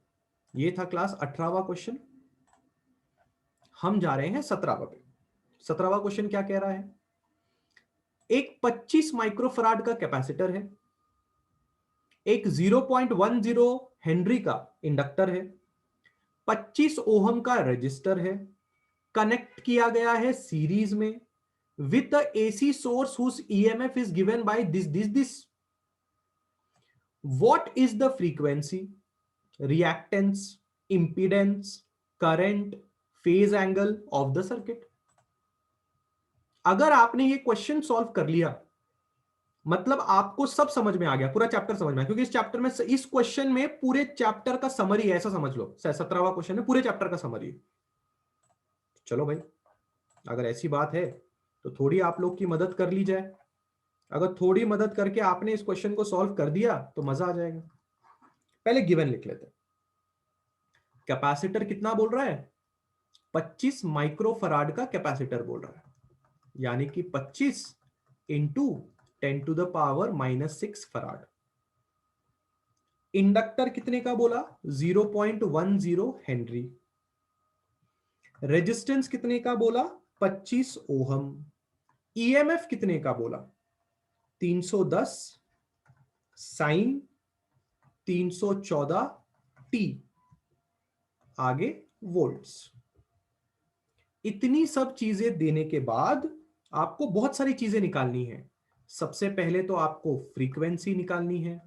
ये था क्लास 18वां क्वेश्चन। हम जा रहे हैं 17वां पे। 17वां क्वेश्चन क्या कह रहा है? एक 25 माइक्रोफराड का कैपेसिटर है, एक 0.10 हेनरी का इंडक्टर है, 25 ओहम का रजिस्टर है, कनेक्ट किया गया है सीरीज में with the AC source whose EMF is given by this. What is the frequency, reactance, impedance, current, phase angle of the circuit? अगर आपने ये क्वेश्चन सॉल्व कर लिया मतलब आपको सब समझ में आ गया, पूरा चैप्टर समझ में आया, क्योंकि इस चैप्टर में, इस क्वेश्चन में पूरे चैप्टर का समरी है, ऐसा समझ लो। 17वां क्वेश्चन में पूरे चैप्टर का समरी है। चलो भाई, अगर ऐसी बात है तो थोड़ी आप लोग की मदद कर ली जाए। अगर थोड़ी मदद करके आपने इस क्वेश्चन को सॉल्व कर दिया तो मजा आ जाएगा। पहले गिवन लिख लेते हैं। कैपेसिटर कितना बोल रहा है? 25 माइक्रोफराड का कैपेसिटर बोल रहा है, यानी कि 25 इंटू 10⁻⁻6 फराड। इंडक्टर कितने का बोला? 0.10 हेनरी। रेजिस्टेंस कितने का बोला? 25 ओहम। ईएमएफ कितने का बोला? 310 साइन 314 टी, आगे वोल्ट्स। इतनी सब चीजें देने के बाद आपको बहुत सारी चीजें निकालनी है। सबसे पहले तो आपको फ्रीक्वेंसी निकालनी है,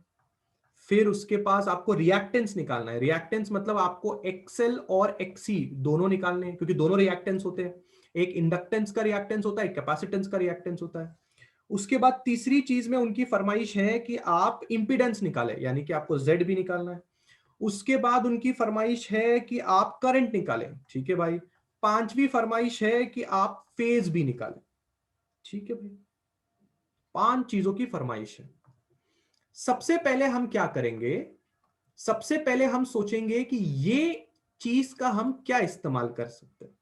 फिर उसके पास आपको रिएक्टेंस निकालना है। रिएक्टेंस मतलब आपको एक्सएल और एक्सी दोनों निकालने हैं, क्योंकि दोनों रिएक्टेंस होते हैं। एक इंडक्टेंस का रिएक्टेंस होता है, एक कैपेसिटेंस का रिएक्टेंस होता है। उसके बाद तीसरी चीज में उनकी फरमाइश है कि आप इंपीडेंस निकालें, यानी कि आपको जेड भी निकालना है। उसके बाद उनकी फरमाइश है कि आप करंट निकालें, ठीक है भाई। पांचवी फरमाइश है कि आप फेज भी निकालें, ठीक है भाई। 5 चीजों की फरमाइश है। सबसे पहले हम क्या करेंगे? सबसे पहले हम सोचेंगे कि ये चीज का हम क्या इस्तेमाल कर सकते हैं।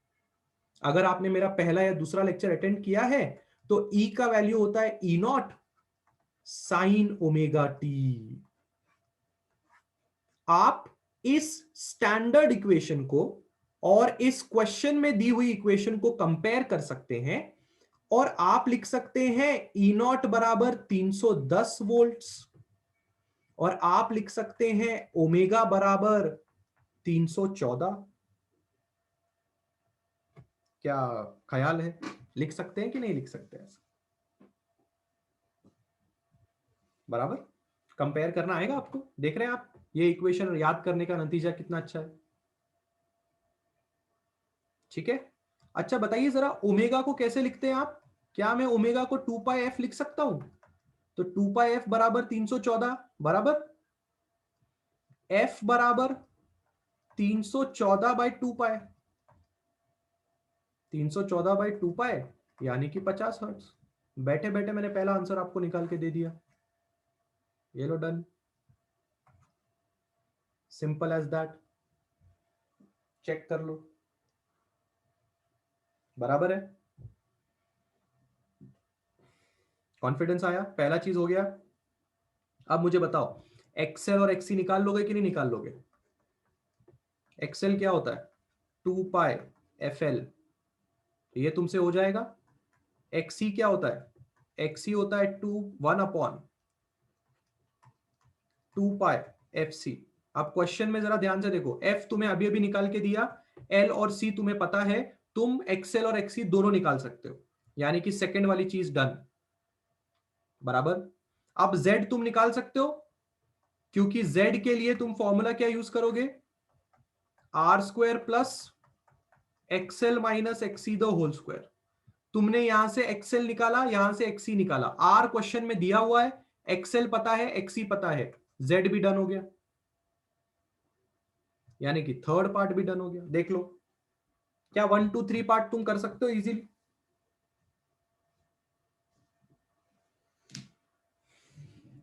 अगर आपने मेरा पहला या दूसरा लेक्चर अटेंड किया है तो E का वैल्यू होता है E not sine omega T. आप इस स्टैंडर्ड इक्वेशन को और इस क्वेश्चन में दी हुई इक्वेशन को कंपेयर कर सकते हैं और आप लिख सकते हैं E नॉट बराबर 310 वोल्ट्स और आप लिख सकते हैं ओमेगा बराबर 314। क्या ख्याल है, लिख सकते हैं कि नहीं लिख सकते हैं? बराबर कंपेयर करना आएगा आपको, देख रहे हैं आप ये इक्वेशन याद करने का नतीजा कितना अच्छा है। ठीक है, अच्छा बताइए जरा ओमेगा को कैसे लिखते हैं आप? क्या मैं ओमेगा को 2 पाई एफ लिख सकता हूं? तो 2 पाई एफ बराबर 314 बराबर एफ बराबर 314 बाई 2 पाई, 314 बाई 2 पाई यानी कि 50 हर्ट्ज। बैठे बैठे मैंने पहला आंसर आपको निकाल के दे दिया, ये लो done, simple as that. Check कर लो, बराबर है। कॉन्फिडेंस आया, पहला चीज हो गया। अब मुझे बताओ एक्सएल और एक्सी निकाल लोगे कि नहीं निकाल लोगे? एक्सएल क्या होता है? 2 पाई एफ एल, ये तुमसे हो जाएगा। एक्सी क्या होता है? एक्सी होता है 1/2 पाई एफ सी। अब क्वेश्चन में जरा ध्यान से देखो, एफ तुम्हें अभी अभी निकाल के दिया, एल और सी तुम्हें पता है, तुम एक्सएल और एक्सी दोनों निकाल सकते हो, यानी कि सेकंड वाली चीज डन, बराबर। अब जेड तुम निकाल सकते हो, क्योंकि जेड के लिए तुम फॉर्मूला क्या यूज करोगे? R square plus XL minus XC the whole square. तुमने यहां से एक्सएल निकाला, यहां से एक्सी निकाला, आर क्वेश्चन में दिया हुआ है, एक्सएल पता है, एक्सी पता है, जेड भी डन हो गया, यानी कि थर्ड पार्ट भी डन हो गया। देख लो, क्या 1 2 3 पार्ट तुम कर सकते हो इजीली?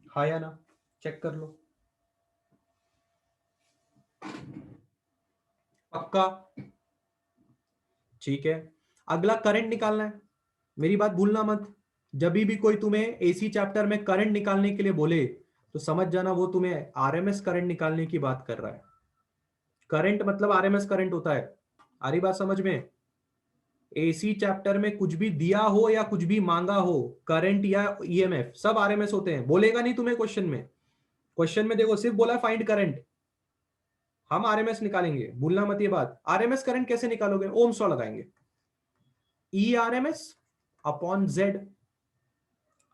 हाँ या ना? चेक कर लो, पक्का? ठीक है, अगला करंट निकालना है। मेरी बात भूलना मत, जब भी कोई तुम्हें एसी चैप्टर में करंट निकालने के लिए बोले तो समझ जाना वो तुम्हें आरएमएस करंट निकालने की बात कर रहा है। करंट मतलब आरएमएस करंट होता है, आ रही बात समझ में? एसी चैप्टर में कुछ भी दिया हो या कुछ भी मांगा हो, करंट या ईएमएफ सब आरएमएस होते हैं। बोलेगा नहीं तुम्हें क्वेश्चन में, क्वेश्चन में देखो सिर्फ बोला फाइंड करंट, हम आरएमएस निकालेंगे, भूलना मत ये बात। आरएमएस करंट कैसे निकालोगे? ओम्स लॉ लगाएंगे, ई आरएमएस अपॉन जेड।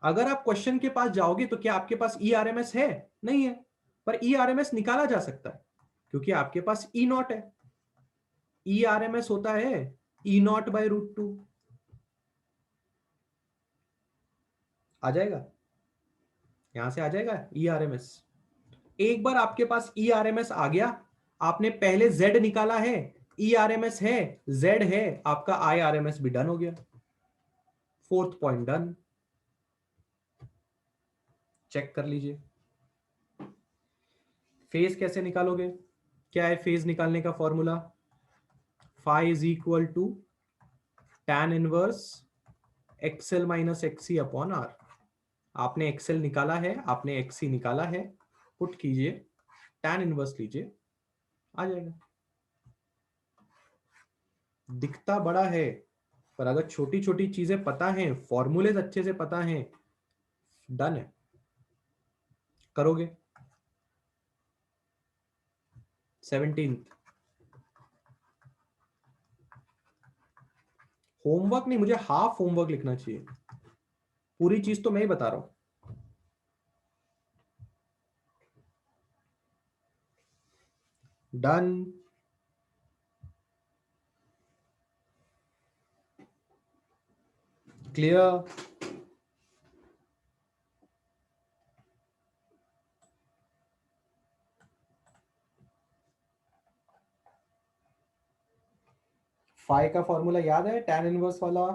अगर आप क्वेश्चन के पास जाओगे तो क्या आपके पास ई आरएमएस है? नहीं है, पर ई आरएमएस निकाला जा सकता है क्योंकि आपके पास ई नॉट है। ई आरएमएस होता है ई नॉट बाई √2। आ जाएगा, यहां से आ जाएगा ई आरएमएस। एक बार आपके पास ई आरएमएस आ गया, आपने पहले जेड निकाला है, ई आरएमएस है, जेड है, आपका आई आरएमएस भी डन हो गया, फोर्थ पॉइंट डन। चेक कर लीजिए, फेज कैसे निकालोगे? क्या है फेज निकालने का formula? Phi is equal to tan inverse XL minus XC upon R. आपने एक्सएल निकाला है, आपने एक्सी निकाला है, पुट कीजिए, tan इनवर्स लीजिए, आ जाएगा। दिखता बड़ा है, पर अगर छोटी छोटी चीजें पता है, फॉर्मूलेज अच्छे से पता है, डन है, करोगे। 17th होमवर्क नहीं, मुझे हाफ होमवर्क लिखना चाहिए, पूरी चीज तो मैं ही बता रहा हूं। Done, clear? फाई का फॉर्मूला याद है tan इनवर्स वाला?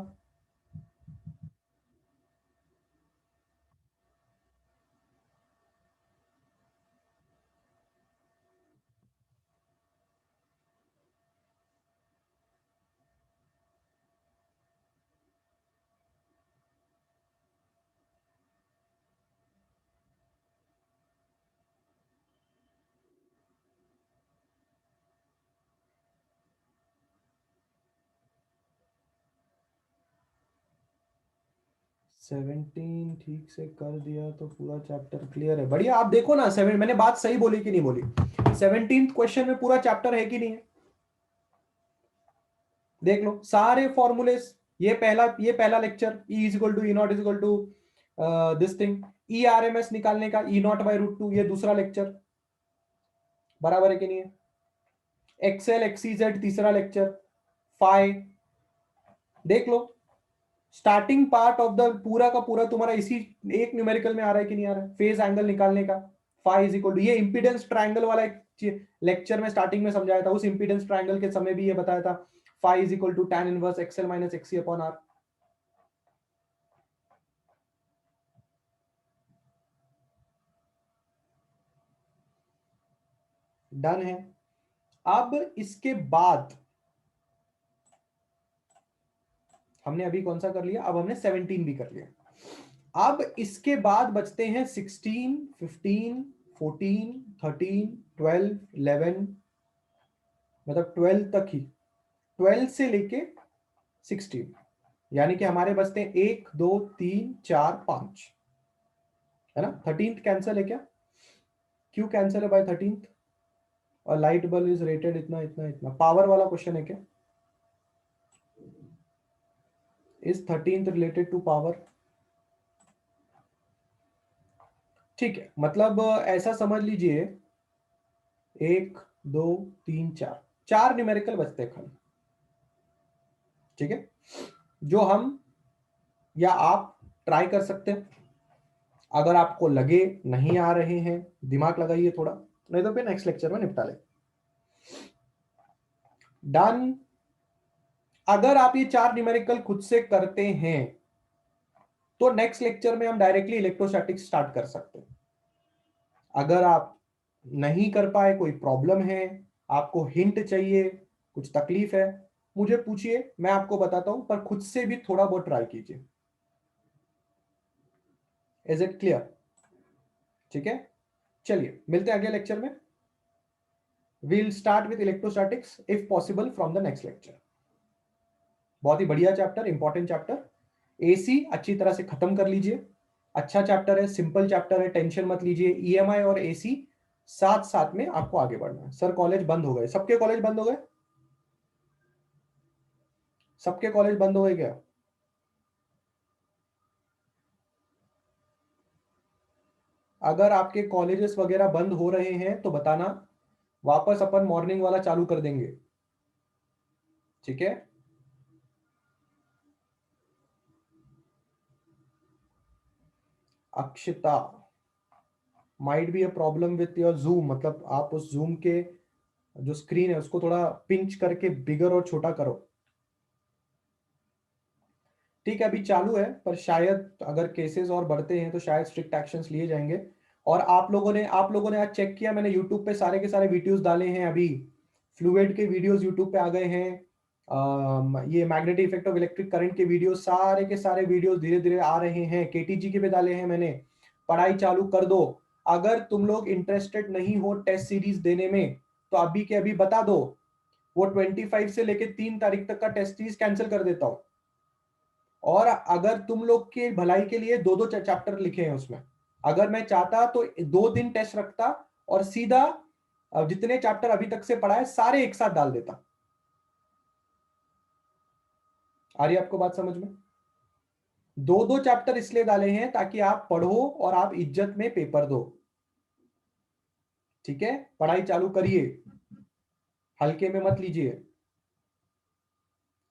17 ठीक से कर दिया तो पूरा चैप्टर क्लियर है। बढ़िया। आप देखो ना, मैंने बात सही बोली कि नहीं बोली? 17th क्वेश्चन में पूरा चैप्टर है कि नहीं है? देख लो सारे फॉर्मूले। ये पहला lecture, E is equal to E naught is equal to this thing, E R M S निकालने का, E naught by root two, ये दूसरा लेक्चर। बराबर है कि नहीं है? एक्सेल एक्सीजेड तीसरा लेक्चर, फाइ देख लो। स्टार्टिंग पार्ट ऑफ द पूरा का पूरा तुम्हारा इसी एक न्यूमेरिकल में आ रहा है कि नहीं आ रहा है? फेज एंगल निकालने का, फाइ इज इक्वल टू, ये इंपीडेंस ट्रायंगल वाला एक लेक्चर में स्टार्टिंग में समझाया था, उस इंपीडेंस ट्रायंगल के समय भी ये बताया था, phi is equal to tan inverse XL minus XC upon R. Done है। अब इसके बाद हमने अभी कौन सा कर लिया? अब हमने 17 भी कर लिया। अब इसके बाद बचते हैं 16, 15, 14, 13, 12, 11, मतलब 12 तक ही, 12 से लेके 16, यानी कि हमारे बचते हैं 1 2 3 4 5, है ना? 13th कैंसिल है क्या? क्यों कैंसिल है भाई 13th? और लाइट बल्ब इज रेटेड इतना इतना इतना, पावर वाला क्वेश्चन है क्या? Is 13th related to power? ठीक है, मतलब ऐसा समझ लीजिए, 1 2 3 4, 4 न्यूमेरिकल बचते हैं खाली। ठीक है, जो हम या आप ट्राई कर सकते हैं। अगर आपको लगे नहीं आ रहे हैं, दिमाग लगाइए थोड़ा, नहीं तो फिर नेक्स्ट लेक्चर में निपटा ले। डन। अगर आप ये 4 न्यूमेरिकल खुद से करते हैं तो नेक्स्ट लेक्चर में हम डायरेक्टली इलेक्ट्रोस्टैटिक्स स्टार्ट कर सकते हैं। अगर आप नहीं कर पाए, कोई प्रॉब्लम है, आपको हिंट चाहिए, कुछ तकलीफ है, मुझे पूछिए, मैं आपको बताता हूं, पर खुद से भी थोड़ा बहुत ट्राई कीजिए। Is it clear? ठीक है, चलिए मिलते हैं अगले लेक्चर में। We'll start with electrostatics if possible from the next lecture. बहुत ही बढ़िया चैप्टर, इंपॉर्टेंट चैप्टर। एसी अच्छी तरह से खत्म कर लीजिए। अच्छा चैप्टर है, सिंपल चैप्टर है, टेंशन मत लीजिए। ईएमआई और एसी साथ साथ में आपको आगे बढ़ना है। सर कॉलेज बंद हो गए? सबके कॉलेज बंद हो गए? सबके कॉलेज बंद हो गए क्या? अगर आपके कॉलेजेस वगैरह बंद हो रहे हैं तो बताना, वापस अपन मॉर्निंग वाला चालू कर देंगे। ठीक है, Akshita, might be a problem with your zoom, मतलब आप उस जूम के जो स्क्रीन है उसको थोड़ा पिंच करके बिगर और छोटा करो। ठीक है, अभी चालू है, पर शायद अगर केसेस और बढ़ते हैं तो शायद स्ट्रिक्ट एक्शंस लिए जाएंगे। और आप लोगों ने आज चेक किया, मैंने यूट्यूब पे सारे के सारे वीडियोस डाले हैं अभी। फ्लूइड के वीडियोस यूट्यूब पे आ गए हैं। ये magnetic effect of electric current के वीडियो, सारे के सारे वीडियोस धीरे धीरे आ रहे हैं। केटीजी के पे डाले हैं मैंने। पढ़ाई चालू कर दो। अगर तुम लोग इंटरेस्टेड नहीं हो टेस्ट सीरीज देने में तो अभी के अभी बता दो, वो 25 से लेके 3 तारीख तक का टेस्ट सीरीज कैंसिल कर देता हूं। और अगर तुम लोग के भलाई के लिए 2-2 चैप्टर लिखे हैं उसमें, अगर मैं चाहता तो 2 दिन टेस्ट रखता और सीधा जितने चैप्टर अभी तक से पढ़ा है सारे एक साथ डाल देता। आ रही है आपको बात समझ में? 2-2 चैप्टर इसलिए डाले हैं ताकि आप पढ़ो और आप इज्जत में पेपर दो। ठीक है, पढ़ाई चालू करिए, हल्के में मत लीजिए।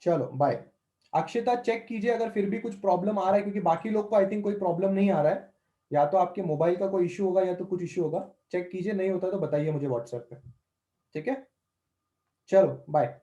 चलो बाय। अक्षिता चेक कीजिए अगर फिर भी कुछ प्रॉब्लम आ रहा है, क्योंकि बाकी लोग को आई थिंक कोई प्रॉब्लम नहीं आ रहा है, या तो आपके मोबाइल का कोई इश्यू होगा या तो कुछ इश्यू होगा। चेक कीजिए, नहीं होता तो बताइए मुझे व्हाट्सएप पे। ठीक है, चलो बाय।